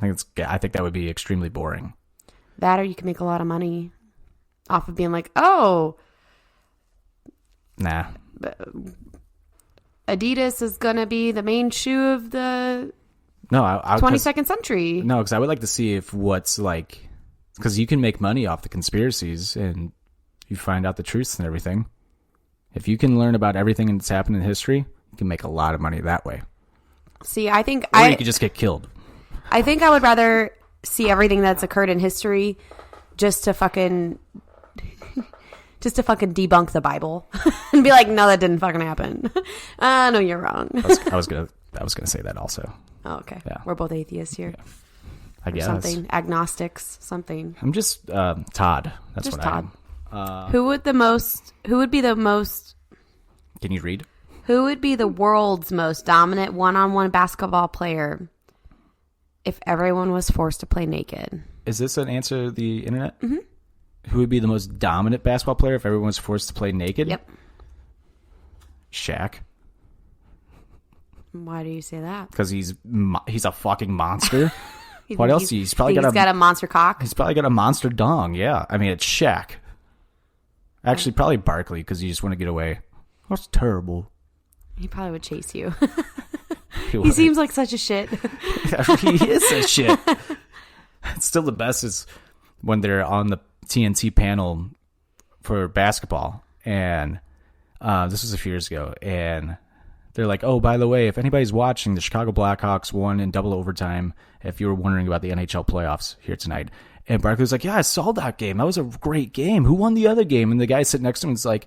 I think that would be extremely boring. That or you can make a lot of money off of being like, oh. Nah. Adidas is going to be the main shoe of the 22nd century. No, because I would like to see if what's like... Because you can make money off the conspiracies and you find out the truths and everything. If you can learn about everything that's happened in history, you can make a lot of money that way. See, I think you could just get killed. I think I would rather see everything that's occurred in history just to fucking debunk the Bible and be like, no, that didn't fucking happen. No, you're wrong. I was gonna say that also. Oh, okay. Yeah. We're both atheists here. Yeah. I guess something agnostics, something. I'm just Todd. That's just what Todd. I am. Who would be the most? Can you read? Who would be the world's most dominant one-on-one basketball player if everyone was forced to play naked? Is this an answer to the internet? Mm-hmm. Who would be the most dominant basketball player if everyone was forced to play naked? Yep. Shaq. Why do you say that? Because he's a fucking monster. What else? He's probably got a monster cock. He's probably got a monster dong. Yeah, I mean it's Shaq. Actually, probably Barkley because you just want to get away. That's terrible. He probably would chase you. He seems like such a shit. He is a shit. It's still the best is when they're on the TNT panel for basketball, and this was a few years ago, and they're like, oh, by the way, if anybody's watching, the Chicago Blackhawks won in double overtime, if you were wondering about the NHL playoffs here tonight. And Barkley's like, yeah, I saw that game. That was a great game. Who won the other game? And the guy sitting next to him is like,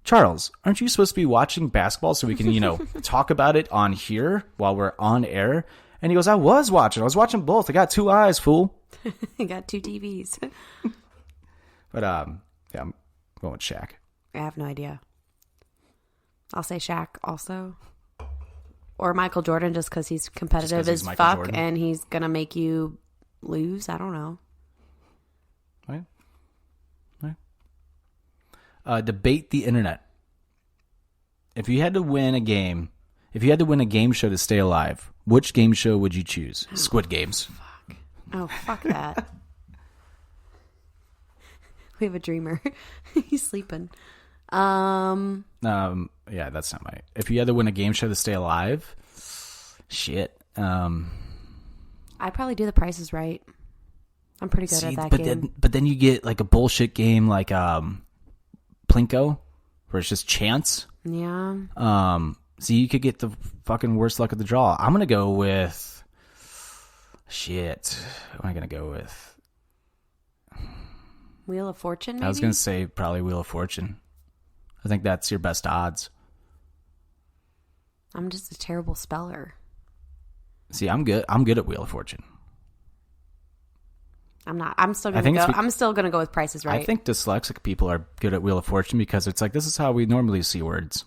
Charles, aren't you supposed to be watching basketball so we can, talk about it on here while we're on air? And he goes, I was watching both. I got two eyes, fool. I got two TVs. But, yeah, I'm going with Shaq. I have no idea. I'll say Shaq also. Or Michael Jordan just because he's competitive as Michael fuck Jordan. and he's going to make you lose. I don't know. Right. Debate the internet. If you had to win a game show to stay alive, which game show would you choose? Squid Games. Fuck that. We have a dreamer. He's sleeping. Yeah, that's not my. If you had to win a game show to stay alive, shit. I'd probably do The Price is Right. I'm pretty good at that game. But then you get like a bullshit game like Plinko, where it's just chance. Yeah. So you could get the fucking worst luck of the draw. I'm gonna go with shit. What am I gonna go with? Wheel of Fortune, maybe? I was gonna say probably Wheel of Fortune. I think that's your best odds. I'm just a terrible speller. See, I'm good at Wheel of Fortune. I'm not. I'm still gonna go with Price is Right. I think dyslexic people are good at Wheel of Fortune because it's like this is how we normally see words.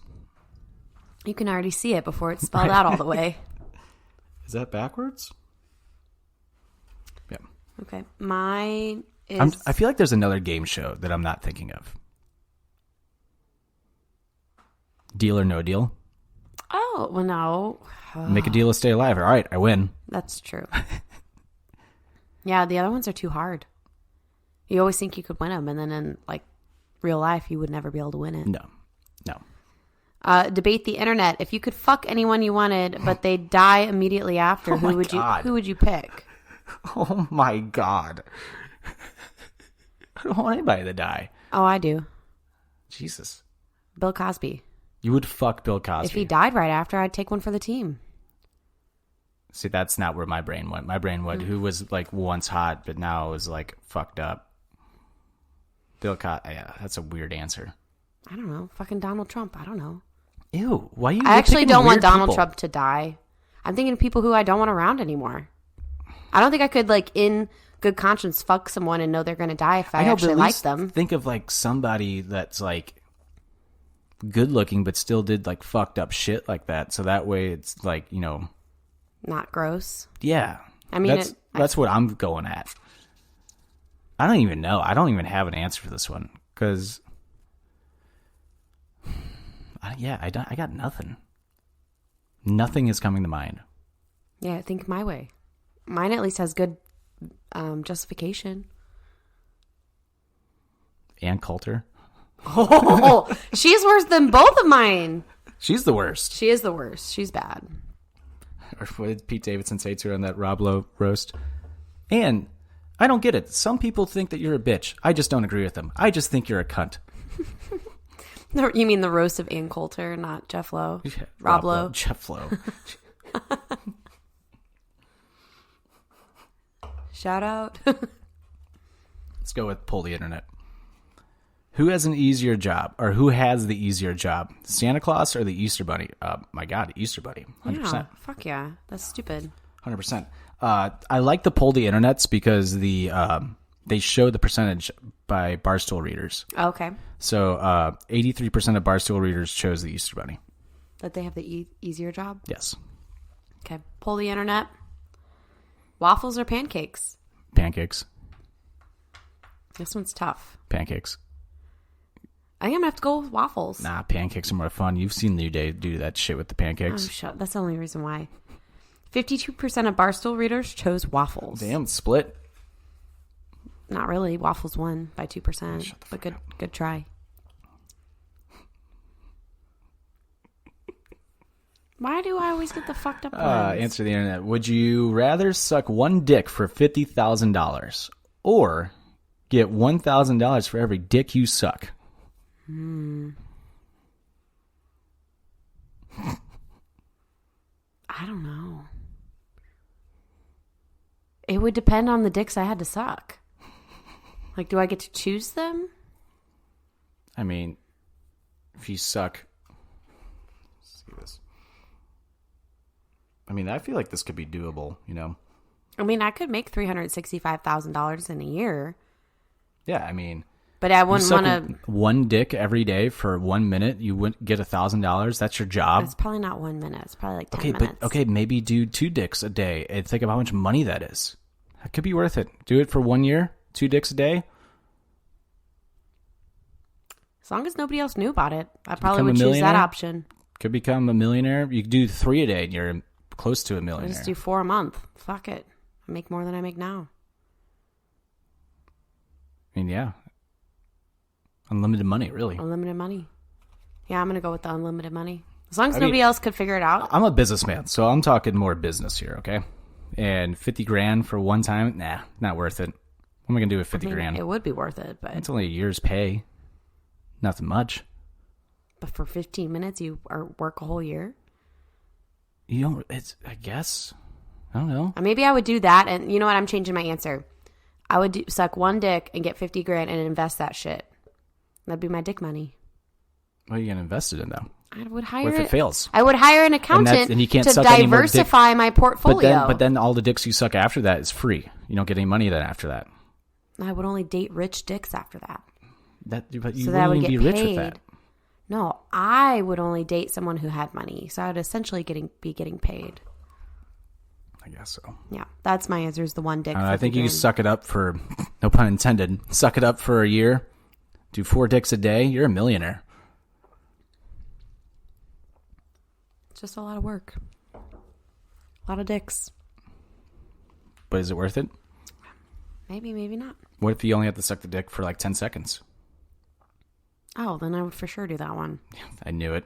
You can already see it before it's spelled out all the way. Is that backwards? Yeah. Okay. Mine is... I feel like there's another game show that I'm not thinking of. Deal or No Deal? Oh, well, no. Make a deal to stay alive. All right, I win. That's true. Yeah, the other ones are too hard. You always think you could win them, and then in like real life, you would never be able to win it. No. Debate the internet. If you could fuck anyone you wanted, but they die immediately after, who would you pick? Oh my God. I don't want anybody to die. Oh, I do. Jesus. Bill Cosby. You would fuck Bill Cosby. If he died right after, I'd take one for the team. See, that's not where my brain went. My brain went, who was like once hot, but now is like fucked up. Bill Cosby. Yeah, that's a weird answer. I don't know. Fucking Donald Trump. I don't know. Ew. Why you? I actually don't want Donald people? Trump to die. I'm thinking of people who I don't want around anymore. I don't think I could, like, in good conscience, fuck someone and know they're going to die if I actually like them. Think of like somebody that's like good looking, but still did like fucked up shit like that. So that way, it's like, you know, not gross. Yeah. I mean, that's what I'm going at. I don't even know. I don't even have an answer for this one because, I got nothing. Nothing is coming to mind. Yeah, I think my way. Mine at least has good justification. Ann Coulter. Oh, she's worse than both of mine. She's the worst. She is the worst. She's bad. Or what did Pete Davidson say to her on that Rob Lowe roast? And I don't get it. Some people think that you're a bitch. I just don't agree with them. I just think you're a cunt. You mean the roast of Ann Coulter, not Jeff Lowe? Yeah, Rob Lowe. Jeff Lowe. Shout out. Let's go with pull the internet. Who has an easier job, or who has the easier job? Santa Claus or the Easter Bunny? My God, Easter Bunny. 100%. Yeah, fuck yeah. That's stupid. 100%. I like the pull the internets because they show the percentage by Barstool readers. Okay. So 83% of Barstool readers chose the Easter Bunny. That they have the easier job? Yes. Okay. Pull the internet. Waffles or pancakes? Pancakes. This one's tough. Pancakes. I think I'm going to have to go with waffles. Nah, pancakes are more fun. You've seen New Day do that shit with the pancakes. Oh, shut. That's the only reason why. 52% of Barstool readers chose waffles. Damn, split. Not really. Waffles won by 2%. But good try. Why do I always get the fucked up ones? Answer the internet. Would you rather suck one dick for $50,000 or get $1,000 for every dick you suck? I don't know. It would depend on the dicks I had to suck. Like, do I get to choose them? I mean, if you suck... Let's see this. I mean, I feel like this could be doable, you know? I mean, I could make $365,000 in a year. Yeah, I mean, But I wouldn't want to. One dick every day for 1 minute, you wouldn't get $1,000. That's your job. It's probably not 1 minute. It's probably like 10 minutes. But maybe do 2 dicks a day and think of how much money that is. That could be worth it. Do it for 1 year, 2 dicks a day. As long as nobody else knew about it, I probably would choose that option. Could become a millionaire. You could do 3 a day and you're close to a millionaire. Just do 4 a month. Fuck it. I make more than I make now. I mean, yeah. Unlimited money, really. Unlimited money. Yeah, I'm going to go with the unlimited money. As long as nobody else could figure it out. I'm a businessman, so I'm talking more business here, okay? And 50 grand for one time, nah, not worth it. What am I going to do with 50 grand? It would be worth it, but... It's only a year's pay. Nothing much. But for 15 minutes, you work a whole year? You don't... I guess. I don't know. Maybe I would do that, and you know what? I'm changing my answer. I would suck 1 dick and get 50 grand and invest that shit. That'd be my dick money. What are you going to invest it in, though? I would hire. What if it fails? I would hire an accountant and you can't to suck any more diversify my portfolio. But then all the dicks you suck after that is free. You don't get any money then after that. I would only date rich dicks after that. But you so wouldn't that I would even get be rich paid. with that. No, I would only date someone who had money. So I would essentially be getting paid. I guess so. Yeah, that's my answer is the 1 dick. I think you can suck it up for, no pun intended, suck it up for a year, do 4 dicks a day, you're a millionaire. It's just a lot of work. A lot of dicks. But is it worth it? Maybe, maybe not. What if you only have to suck the dick for like 10 seconds? Oh, then I would for sure do that one. I knew it.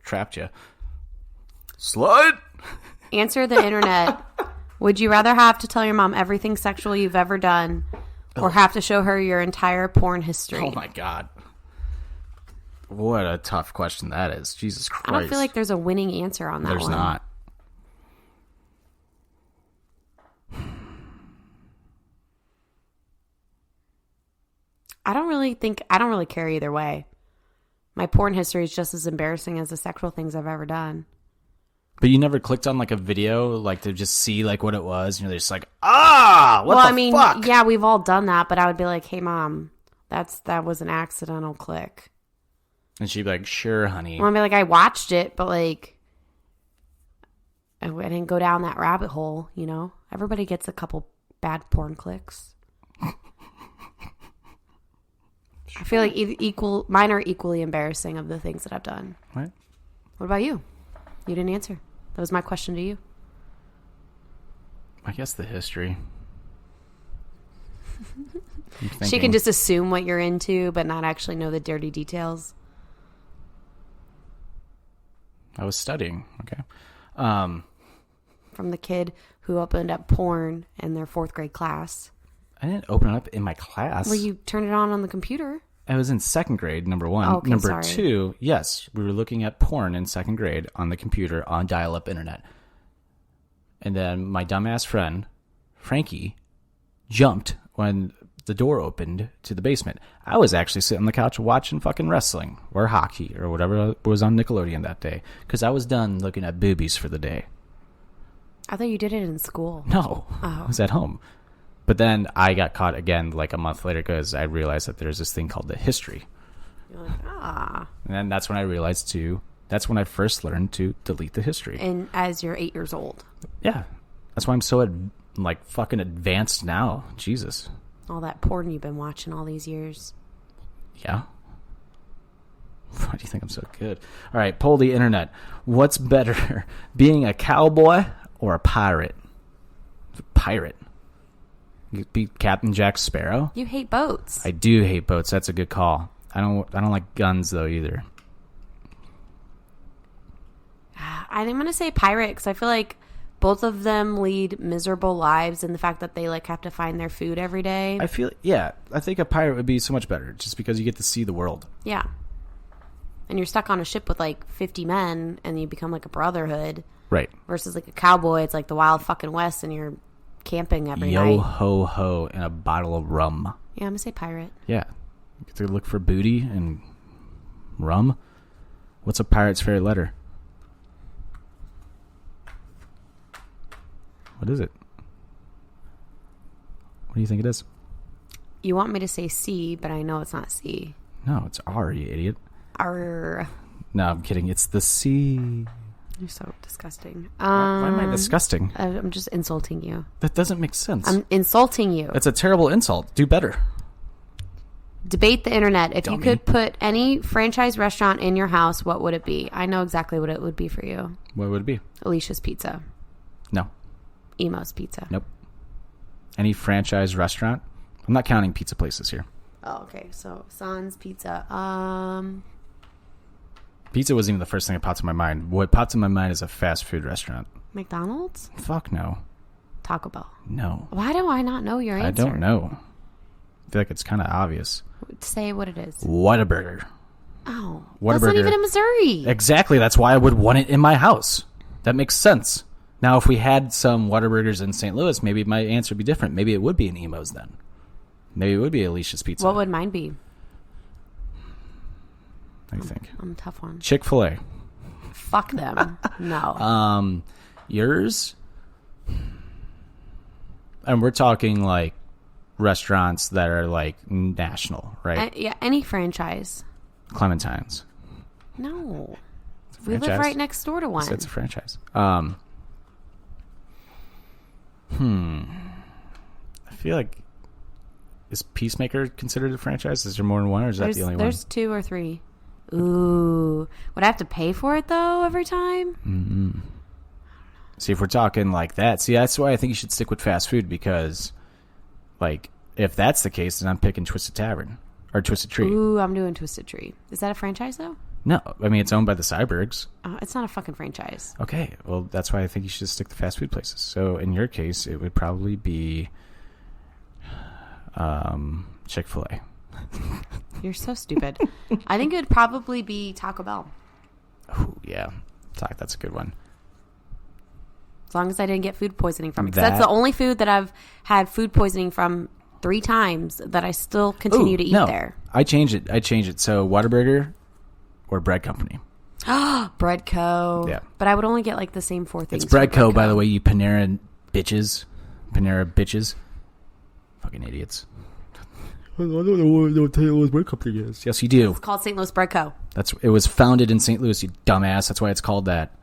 Trapped you. Slut! Answer the internet. Would you rather have to tell your mom everything sexual you've ever done or have to show her your entire porn history? Oh my God. What a tough question that is. Jesus Christ. I don't feel like there's a winning answer on that one. There's not. I don't really care either way. My porn history is just as embarrassing as the sexual things I've ever done. But you never clicked on like a video like to just see like what it was, and you're just like, what the fuck? Yeah, we've all done that, but I would be like, hey mom, that was an accidental click. And she'd be like, sure, honey. Well, I'd be like, I watched it, but like I didn't go down that rabbit hole, you know? Everybody gets a couple bad porn clicks. I feel like mine are equally embarrassing of the things that I've done. Right. What about you? You didn't answer. That was my question to you. I guess the history. She can just assume what you're into, but not actually know the dirty details. I was studying. Okay. From the kid who opened up porn in their 4th grade class. I didn't open it up in my class. Well, you turned it on the computer. I was in 2nd grade, number 1. Okay, number sorry. 2, yes, we were looking at porn in 2nd grade on the computer on dial-up internet. And then my dumbass friend, Frankie, jumped when the door opened to the basement. I was actually sitting on the couch watching fucking wrestling or hockey or whatever was on Nickelodeon that day because I was done looking at boobies for the day. I thought you did it in school. No, I was at home. But then I got caught again like a month later because I realized that there's this thing called the history. You're like, And then that's when I realized that's when I first learned to delete the history. And as you're 8 years old. Yeah. That's why I'm so fucking advanced now. Jesus. All that porn you've been watching all these years. Yeah. Why do you think I'm so good? All right, poll the internet. What's better, being a cowboy or a pirate? Pirate. You beat Captain Jack Sparrow? You hate boats. I do hate boats. That's a good call. I don't like guns though either. I'm going to say pirate because I feel like both of them lead miserable lives in the fact that they like have to find their food every day. I think a pirate would be so much better just because you get to see the world. Yeah. And you're stuck on a ship with like 50 men and you become like a brotherhood. Right. Versus like a cowboy, it's like the wild fucking west and you're camping every night. Yo ho ho and a bottle of rum. Yeah, I'm going to say pirate. Yeah. You get to look for booty and rum. What's a pirate's favorite letter? What is it? What do you think it is? You want me to say C, but I know it's not C. No, it's R, you idiot. R. No, I'm kidding. It's the C. You're so disgusting. Why am I disgusting? I'm just insulting you. That doesn't make sense. I'm insulting you. That's a terrible insult. Do better. Debate the internet. If Dummy. you could put any franchise restaurant in your house, what would it be? I know exactly what it would be for you. What would it be? Alicia's Pizza. No. Emo's Pizza. Nope. Any franchise restaurant? I'm not counting pizza places here. Oh, okay. So, Sans Pizza. Pizza wasn't even the first thing that popped in my mind. What popped in my mind is a fast food restaurant. McDonald's? Fuck no. Taco Bell. No. Why do I not know your answer? I don't know. I feel like it's kind of obvious. Say what it is. Whataburger. Oh. Whataburger. That's not even in Missouri. Exactly. That's why I would want it in my house. That makes sense. Now, if we had some Whataburgers in St. Louis, maybe my answer would be different. Maybe it would be an Emo's then. Maybe it would be Alicia's Pizza. What would mine be? What do you think? I'm a tough one. Chick-fil-A. Fuck them. No. Yours? And we're talking like restaurants that are like national, right? Yeah, any franchise. Clementine's. No. It's a We live franchise. right next door to one. So it's a franchise. I feel like, is Peacemaker considered a franchise? Is there more than one, or is that the only one? There's 2 or 3. Ooh. Would I have to pay for it, though, every time? Mm-hmm. See, if we're talking like that, that's why I think you should stick with fast food, because, like, if that's the case, then I'm picking Twisted Tavern or Twisted Tree. Ooh, I'm doing Twisted Tree. Is that a franchise, though? No, I mean, it's owned by the Cybergs. It's not a fucking franchise. Okay, well, that's why I think you should stick to fast food places. So, in your case, it would probably be Chick-fil-A. You're so stupid. I think it would probably be Taco Bell. Oh, yeah. That's a good one. As long as I didn't get food poisoning from it. 'Cause that's the only food that I've had food poisoning from 3 times that I still continue to eat there. I changed it. So, Whataburger or Bread Company. Bread Co. Yeah. But I would only get like the same 4 things. It's Bread Co., by the way, you Panera bitches. Fucking idiots. I don't know what Bread Company is. Yes, you do. It's called St. Louis Bread Co. It was founded in St. Louis, you dumbass. That's why it's called that.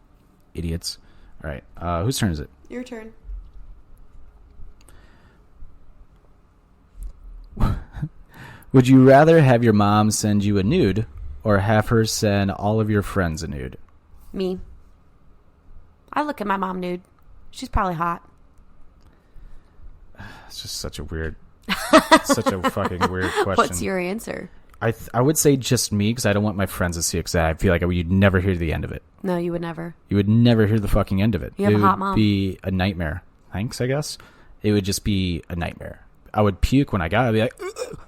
Idiots. All right. Whose turn is it? Your turn. Would you rather have your mom send you a nude or have her send all of your friends a nude? Me. I look at my mom nude. She's probably hot. It's just such a fucking weird question. What's your answer? I would say just me, because I don't want my friends to see it, because I feel like you'd never hear the end of it. No, you would never. You would never hear the fucking end of it. You have it a hot would mom. be a nightmare. Thanks, I guess. It would just be a nightmare. I would puke when I got it. I'd be like, ugh.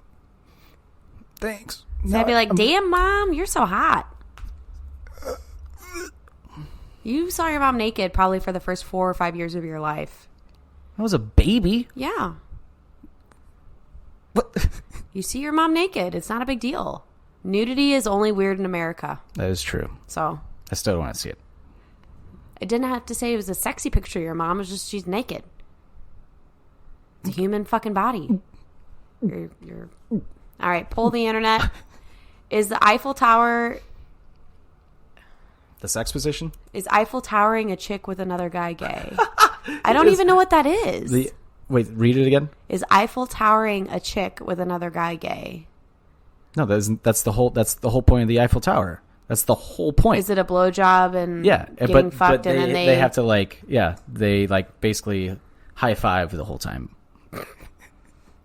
Thanks. So I'd be like, damn, Mom, you're so hot. You saw your mom naked probably for the first 4 or 5 years of your life. I was a baby. Yeah. What? You see your mom naked. It's not a big deal. Nudity is only weird in America. That is true. So I still don't want to see it. I didn't have to say it was a sexy picture of your mom. It was just she's naked. It's a human fucking body. You're... All right, poll the internet. Is the Eiffel Tower... The sex position? Is Eiffel Towering a chick with another guy gay? I don't even know what that is. Wait, read it again. Is Eiffel Towering a chick with another guy gay? No, that's the whole point of the Eiffel Tower. That's the whole point. Is it a blowjob and getting fucked but and then they have to they basically high five the whole time.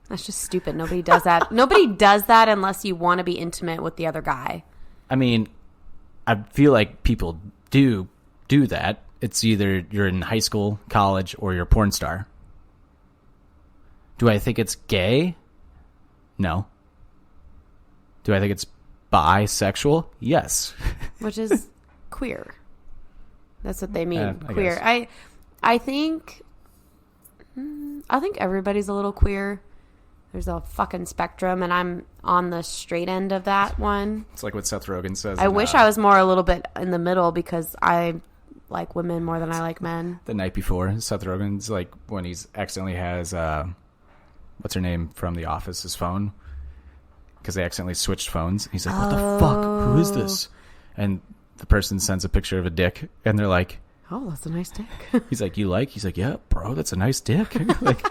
That's just stupid. Nobody does that. Nobody does that unless you want to be intimate with the other guy. I mean, I feel like people do that. It's either you're in high school, college, or you're a porn star. Do I think it's gay? No. Do I think it's bisexual? Yes. Which is queer. That's what they mean. Queer. Guess. I think everybody's a little queer. There's a fucking spectrum, and I'm on the straight end of that one. It's like what Seth Rogen says. I wish I was more a little bit in the middle, because I like women more than I like men. The night before, Seth Rogen's like when he's accidentally has what's her name from The Office's phone because they accidentally switched phones. He's like, what the fuck? Who is this? And the person sends a picture of a dick, and they're like, oh, that's a nice dick. He's like, you like? He's like, yeah, bro, that's a nice dick. Like,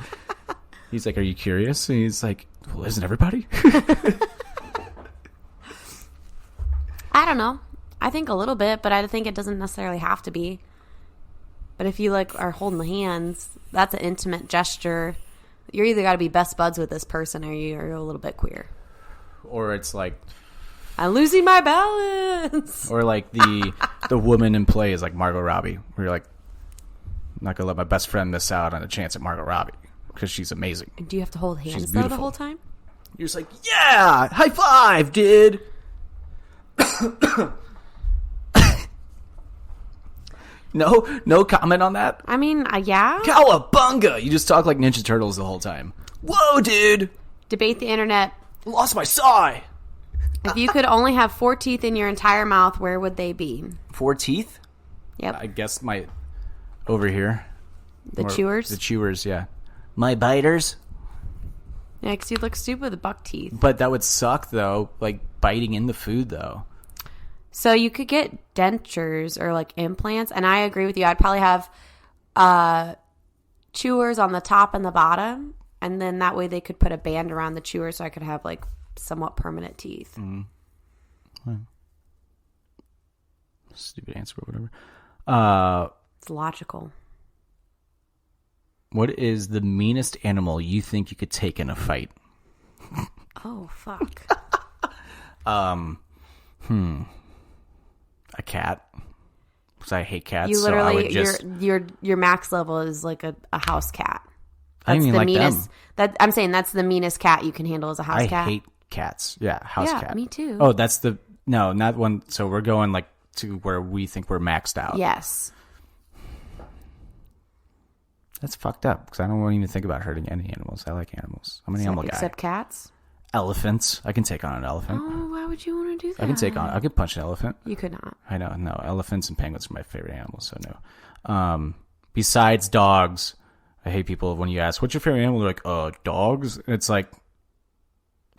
he's like, are you curious? And he's like, well, isn't everybody? I don't know. I think a little bit, but I think it doesn't necessarily have to be. But if you like are holding the hands, that's an intimate gesture. You're either got to be best buds with this person, or you're a little bit queer. Or it's like, I'm losing my balance. or like the woman in Play is like Margot Robbie, where you're like, I'm not gonna let my best friend miss out on a chance at Margot Robbie because she's amazing. Do you have to hold hands though the whole time? You're just like, yeah, high five, dude. No comment on that? I mean, yeah. Cowabunga! You just talk like Ninja Turtles the whole time. Whoa, dude! Debate the internet. Lost my sigh! If you could only have 4 teeth in your entire mouth, where would they be? 4 teeth? Yep. I guess my... Over here. The chewers? The chewers, yeah. My biters? Yeah, because you look stupid with buck teeth. But that would suck, though. Like, biting in the food, though. So you could get dentures or like implants, and I agree with you. I'd probably have chewers on the top and the bottom, and then that way they could put a band around the chewer so I could have like somewhat permanent teeth. Mm-hmm. Well, stupid answer or whatever. It's logical. What is the meanest animal you think you could take in a fight? Oh, fuck. A cat, because I hate cats. You literally, so I would just... your max level is like a house cat. I don't even like meanest, them. That I'm saying that's the meanest cat you can handle as a house cat. I hate cats. Yeah, house cat. Me too. Oh, that's the no, not one. So we're going like to where we think we're maxed out. Yes. That's fucked up because I don't even think about hurting any animals. I like animals. I'm an animal guy. Except cats. Elephants. I can take on an elephant. Oh, why would you want to do that? I could punch an elephant. You could not. I know. No, elephants and penguins are my favorite animals. So no. Besides dogs, I hate people when you ask, "What's your favorite animal?" They're like, dogs." It's like,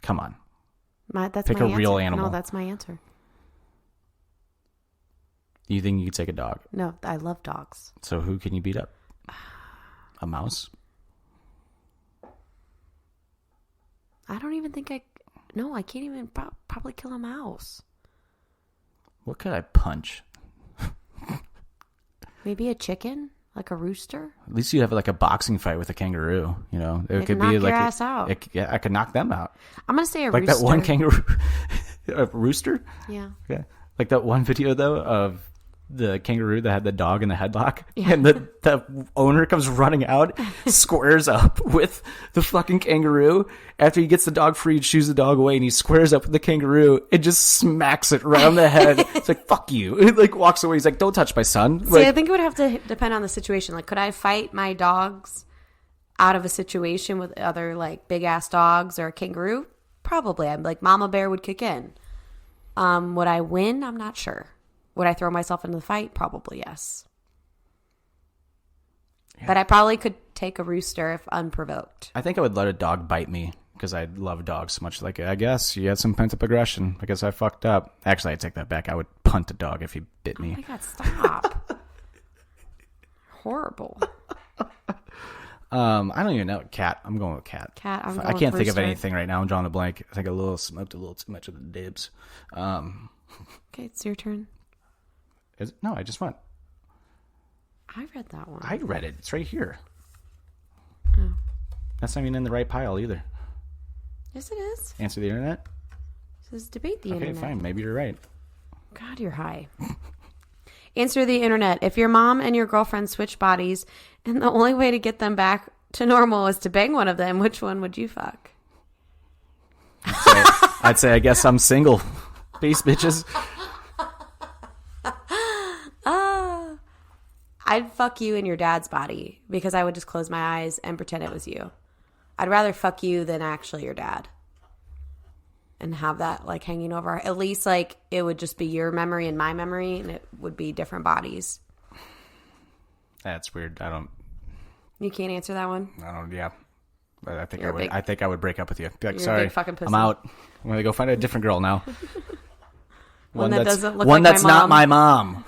come on. Pick a real animal. No, that's my answer. You think you could take a dog? No, I love dogs. So who can you beat up? A mouse? I don't even think I can't even probably kill a mouse. What could I punch? Maybe a chicken? Like a rooster? At least you have like a boxing fight with a kangaroo. You know, it could be like your ass out. I could knock them out. I'm gonna say a like rooster. Like that one kangaroo, a rooster. Yeah. Yeah. Like that one video though of the kangaroo that had the dog in the headlock, yeah. And the owner comes running out, squares up with the fucking kangaroo. After he gets the dog free, he shoos the dog away, and he squares up with the kangaroo and just smacks it right on the head. It's like, fuck you. It like walks away. He's like, don't touch my son. See, I think it would have to depend on the situation. Like, could I fight my dogs out of a situation with other like big ass dogs or a kangaroo? Probably. I'm like, mama bear would kick in. Would I win? I'm not sure. Would I throw myself into the fight? Probably yes. Yeah. But I probably could take a rooster if unprovoked. I think I would let a dog bite me because I love dogs so much. Like, I guess you had some pent-up aggression. I guess I fucked up. Actually, I take that back. I would punt a dog if he bit me. Oh my God, stop. Horrible. I don't even know. Cat. I'm going with cat. Cat. I can't think of anything right now. I'm drawing a blank. I think smoked a little too much of the dibs. Okay, it's your turn. No, I just went. I read that one. I read it. It's right here. Oh. That's not even in the right pile either. Yes, it is. Answer the internet? It says debate the internet. Okay, fine. Maybe you're right. God, you're high. Answer the internet. If your mom and your girlfriend switch bodies and the only way to get them back to normal is to bang one of them, which one would you fuck? I'd say I guess I'm single. Peace, bitches. I'd fuck you in your dad's body because I would just close my eyes and pretend it was you. I'd rather fuck you than actually your dad and have that like hanging over. At least like it would just be your memory and my memory and it would be different bodies. That's weird. You can't answer that one? Yeah. But I think You're a big- I think I would break up with you. Be like, You're a sorry, big fucking pussy. I'm out. I'm gonna go find a different girl now. One that doesn't look one like that's my not mom. my mom.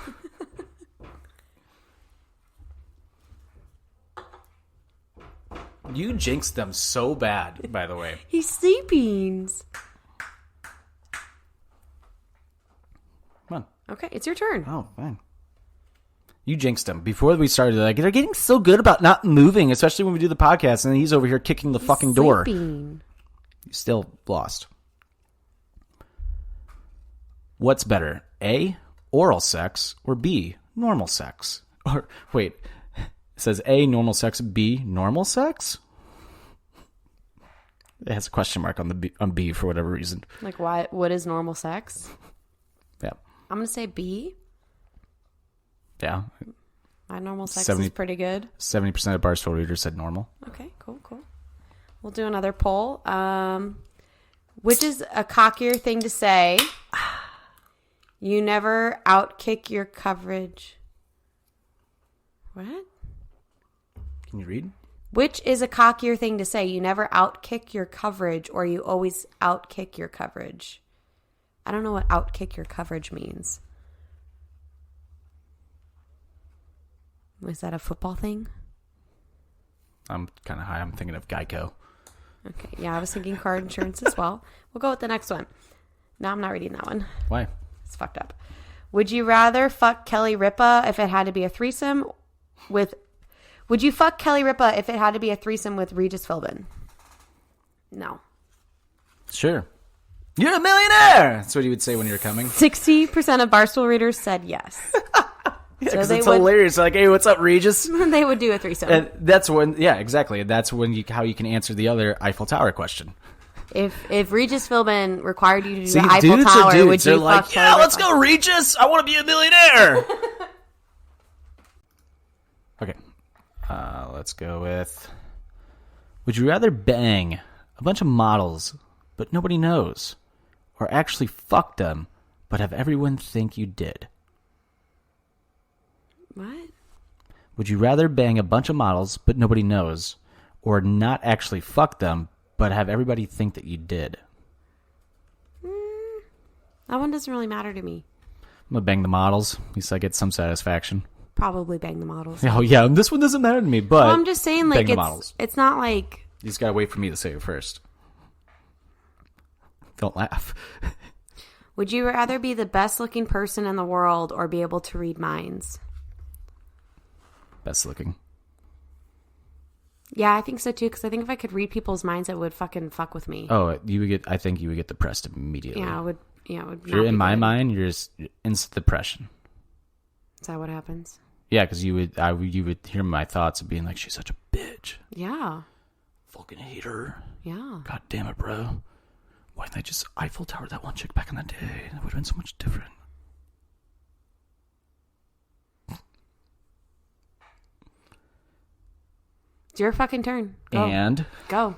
You jinxed them so bad, by the way. He's sleeping. Come on. Okay, it's your turn. Oh, fine. You jinxed them. Before we started, like, they're getting so good about not moving, especially when we do the podcast, and he's over here kicking the fucking door. Sleeping. You still lost. What's better, A, oral sex, or B, normal sex? Or, wait, it says A, normal sex, B, normal sex? It has a question mark on B for whatever reason. Like, what is normal sex? Yeah. I'm going to say B. Yeah. My normal sex 70 is pretty good. 70% of Barstool readers said normal. Okay, cool. We'll do another poll. Which is a cockier thing to say? You never outkick your coverage. What? Can you read? Which is a cockier thing to say? You never outkick your coverage, or you always outkick your coverage? I don't know what outkick your coverage means. Is that a football thing? I'm kind of high. I'm thinking of Geico. Okay, yeah, I was thinking car insurance as well. We'll go with the next one. No, I'm not reading that one. Why? It's fucked up. Would you rather fuck Kelly Ripa if it had to be a threesome with... Would you fuck Kelly Ripa if it had to be a threesome with Regis Philbin? No. Sure. You're a millionaire! That's what you would say when you're coming. 60% of Barstool readers said yes. Yeah, because it's hilarious. Like, hey, what's up, Regis? They would do a threesome. And that's when, yeah, exactly. That's when how you can answer the other Eiffel Tower question. If Regis Philbin required you to do See, the Eiffel dudes Tower, are dudes. would you They're fuck like, Kelly yeah, let's Ripa? go, Regis. I want to be a millionaire. Okay. Let's go with, would you rather bang a bunch of models, but nobody knows, or actually fuck them, but have everyone think you did? What? Would you rather bang a bunch of models, but nobody knows, or not actually fuck them, but have everybody think that you did? That one doesn't really matter to me. I'm going to bang the models. At least I get some satisfaction. Probably bang the models. Oh, yeah, this one doesn't matter to me, but... Well, I'm just saying, like, bang the models. it's not like... You just got to wait for me to say it first. Don't laugh. Would you rather be the best looking person in the world or be able to read minds? Best looking. Yeah, I think so too, because I think if I could read people's minds, it would fucking fuck with me. Oh, I think you would get depressed immediately. Yeah, it would. Yeah, it would. If you're in my mind, you're just instant depression. Is that what happens? Yeah, because you would hear my thoughts of being like, she's such a bitch. Yeah. Fucking hate her. Yeah. God damn it, bro. Why didn't I just Eiffel Tower that one chick back in the day? That would have been so much different. It's your fucking turn. Go. And Go.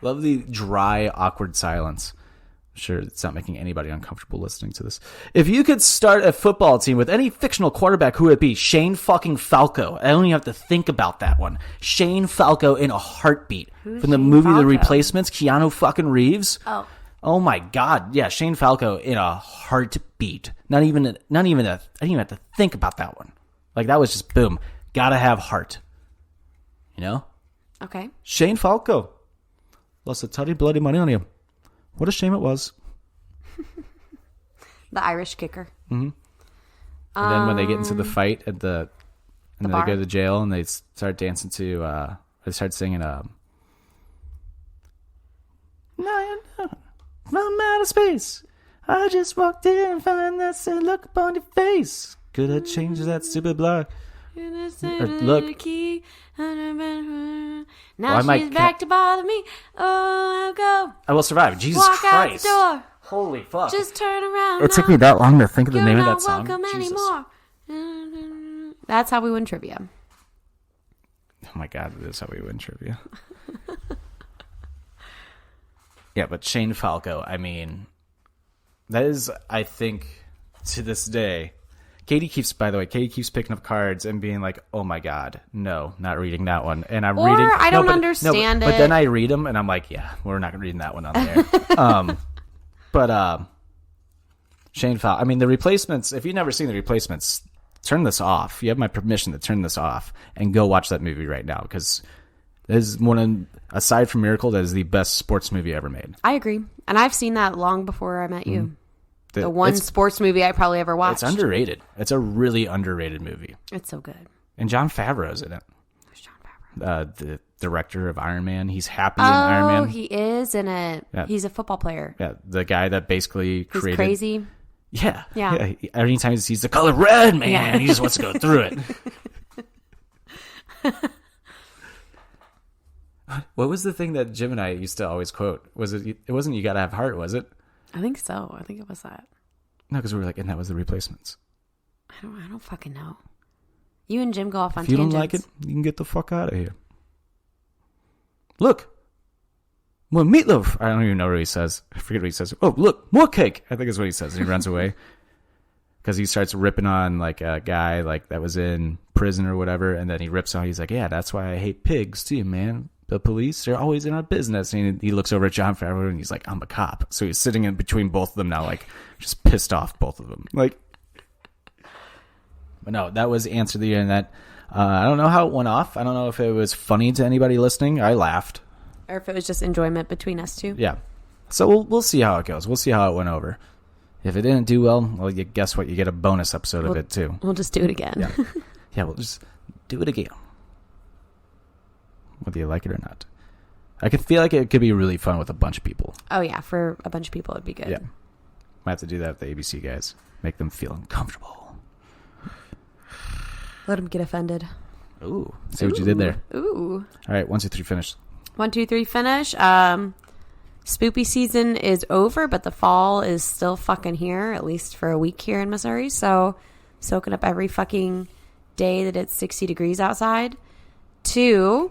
love the dry, awkward silence. I'm sure it's not making anybody uncomfortable listening to this. If you could start a football team with any fictional quarterback, who would it be? Shane fucking Falco. I don't even have to think about that one. Shane Falco in a heartbeat. Who's From the Shane movie The Falco? Replacements, Keanu fucking Reeves. Oh. Oh my God. Yeah, Shane Falco in a heartbeat. I didn't even have to think about that one. Like, that was just boom. Gotta have heart. You know? Okay. Shane Falco. Lost a toddy bloody money on him. What a shame it was. The Irish kicker. Mm-hmm. And then when they get into the fight at and then they go to the jail and they start dancing to, they start singing, No, from outer space. I just walked in and found that same look upon your face. Could have changed that stupid block. Look. Now she's back to bother me. Oh, I'll go. I will survive. Jesus Walk Christ. out the door. Holy fuck. Just turn around. It took me that long to think of the You're name of not that song. welcome Jesus. anymore. That's how we win trivia. Oh my God, that is how we win trivia. Yeah, but Shane Falco, I mean, that is, I think, to this day, Katie keeps picking up cards and being like, "Oh my god, no, not reading that one." And I'm Or reading. I don't understand But it. then I read them and I'm like, "Yeah, we're not reading that one on there." But Shane Fowler. I mean, The Replacements. If you've never seen The Replacements, turn this off. You have my permission to turn this off and go watch that movie right now, because it is aside from Miracle, that is the best sports movie ever made. I agree, and I've seen that long before I met you. The one sports movie I probably ever watched. It's underrated. It's a really underrated movie. It's so good. And Jon Favreau's in it. Who's Jon Favreau? The director of Iron Man. He's happy in Iron Man. Oh, he is in it. Yeah. He's a football player. Yeah, the guy that basically created... He's crazy. Yeah. Yeah. Anytime he sees the color red, man, he just wants to go through it. What was the thing that Jim and I used to always quote? It wasn't "You Gotta Have Heart," was it? I think so. I think it was that. No, because we were like, and that was The Replacements. I don't fucking know. You and Jim go off on tangents. If you tangents. don't like it, you can get the fuck out of here. Look. More meatloaf. I don't even know what he says. I forget what he says. Oh, look, more cake. I think is what he says. And he runs away. Because he starts ripping on like a guy like that was in prison or whatever. And then he rips on. He's like, yeah, that's why I hate pigs too, man. The police, they're always in our business. And he looks over at Jon Favreau and he's like, I'm a cop. So he's sitting in between both of them now, like just pissed off both of them. Like, but no, that was Answer the Internet. I don't know how it went off. I don't know if it was funny to anybody listening. I laughed. Or if it was just enjoyment between us two. Yeah. So we'll see how it goes. We'll see how it went over. If it didn't do well, you guess what? You get a bonus episode of it too. We'll just do it again. Yeah, we'll just do it again. Whether you like it or not. I could feel like it could be really fun with a bunch of people. Oh, yeah. For a bunch of people, it'd be good. Yeah. Might have to do that with the ABC guys. Make them feel uncomfortable. Let them get offended. Ooh. See what you did there. Ooh. All right. 1, 2, 3, finish. 1, 2, 3, finish. Spoopy season is over, but the fall is still fucking here, at least for a week here in Missouri. So, soaking up every fucking day that it's 60 degrees outside. 2,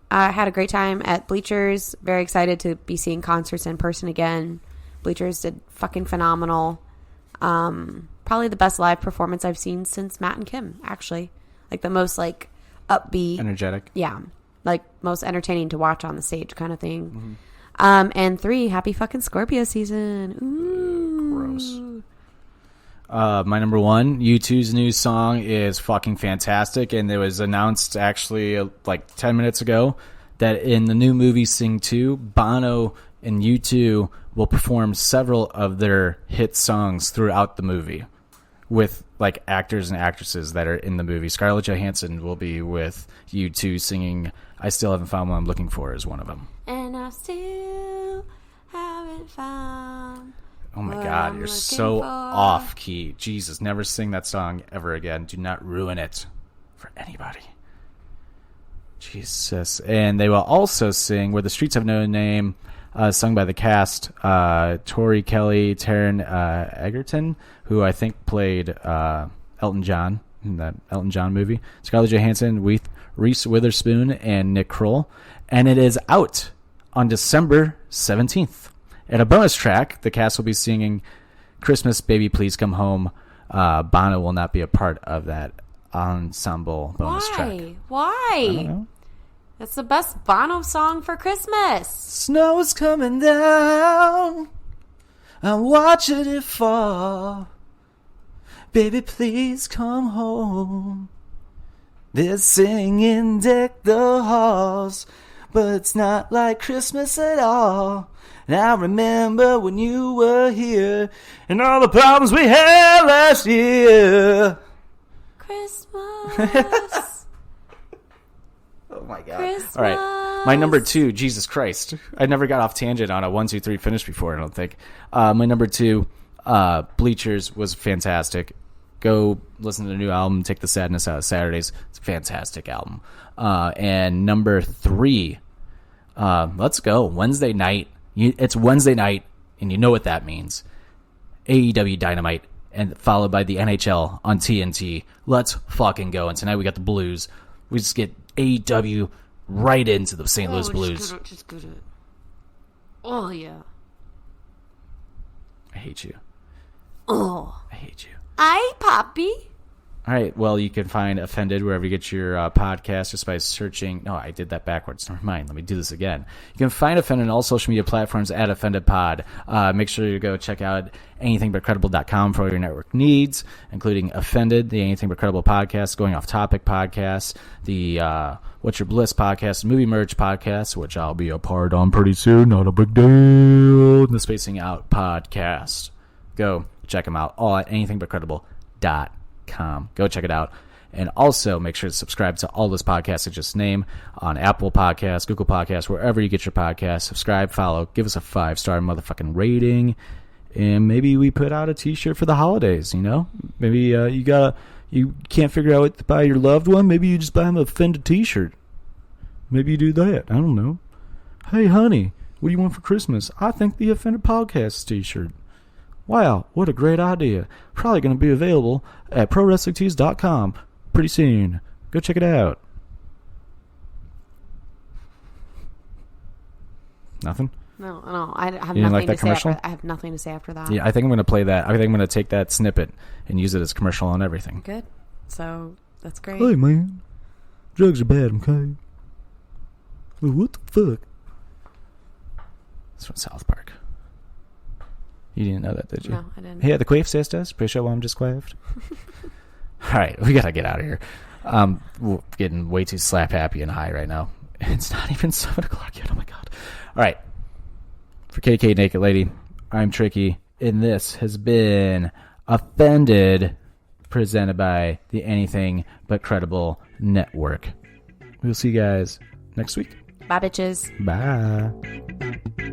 I had a great time at Bleachers. Very excited to be seeing concerts in person again. Bleachers did fucking phenomenal. Probably the best live performance I've seen since Matt and Kim, actually. Like the most like upbeat. Energetic. Yeah. Like most entertaining to watch on the stage kind of thing. Mm-hmm. And 3, happy fucking Scorpio season. Ooh. Gross. My number 1, U2's new song is fucking fantastic, and it was announced actually like 10 minutes ago that in the new movie Sing 2, Bono and U2 will perform several of their hit songs throughout the movie with like actors and actresses that are in the movie. Scarlett Johansson will be with U2 singing I Still Haven't Found What I'm Looking For is one of them. And I still haven't found. Oh my God, you're so off key. Jesus, never sing that song ever again. Do not ruin it for anybody. Jesus. And they will also sing Where the Streets Have No Name, sung by the cast, Tori Kelly, Taron Egerton, who I think played Elton John in that Elton John movie, Scarlett Johansson, Reese Witherspoon, and Nick Kroll. And it is out on December 17th. And a bonus track, the cast will be singing Christmas, Baby Please Come Home. Bono will not be a part of that ensemble bonus track. Why? I don't know. That's the best Bono song for Christmas. Snow is coming down. I'm watching it fall. Baby, please come home. They're singing Deck the Halls, but it's not like Christmas at all. And I remember when you were here and all the problems we had last year. Christmas. Oh my God. Christmas. All right. My number 2, Jesus Christ. I never got off tangent on a 1, 2, 3 finish before, I don't think. My number 2, Bleachers was fantastic. Go listen to the new album, Take the Sadness Out of Saturdays. It's a fantastic album. And number 3, let's go. Wednesday night. It's Wednesday night, and you know what that means. AEW Dynamite, and followed by the NHL on TNT. Let's fucking go. And tonight we got the Blues. We just get AEW right into the St. Louis Blues. Just get it. Oh, yeah. I hate you. Oh. I hate you. Hi, Poppy. All right. Well, you can find Offended wherever you get your podcast just by searching. No, I did that backwards. Never mind. Let me do this again. You can find Offended on all social media platforms at OffendedPod. Make sure you go check out anythingbutcredible.com for all your network needs, including Offended, the Anything But Credible podcast, Going Off Topic podcast, the What's Your Bliss podcast, Movie Merch podcast, which I'll be a part on pretty soon. Not a big deal. And the Spacing Out podcast. Go check them out. All at anythingbutcredible.com. Go check it out. And also make sure to subscribe to all those podcasts I just named on Apple Podcasts, Google Podcasts, wherever you get your podcasts. Subscribe, follow, give us a 5-star motherfucking rating. And maybe we put out a t-shirt for the holidays, you know? Maybe you can't figure out what to buy your loved one. Maybe you just buy them an Offended t-shirt. Maybe you do that. I don't know. Hey, honey, what do you want for Christmas? I think the Offended Podcast t-shirt. Wow, what a great idea. Probably going to be available at ProWrestlingTees.com pretty soon. Go check it out. Nothing? No, I have You didn't like nothing that to say commercial? I have nothing to say after that. Yeah, I think I'm going to play that. I think I'm going to take that snippet and use it as commercial on everything. Good. So, that's great. Hey, man. Drugs are bad, okay? Well, what the fuck? It's from South Park. You didn't know that, did you? No, I didn't. Hey, the quaif sisters. Pretty sure I'm just quaffed. All right, we got to get out of here. We're getting way too slap happy and high right now. It's not even 7 o'clock yet. Oh, my God. All right. For KT KT Naked Ladyy, I'm Tricky, and this has been Offended, presented by the Anything But Credible Network. We'll see you guys next week. Bye, bitches. Bye.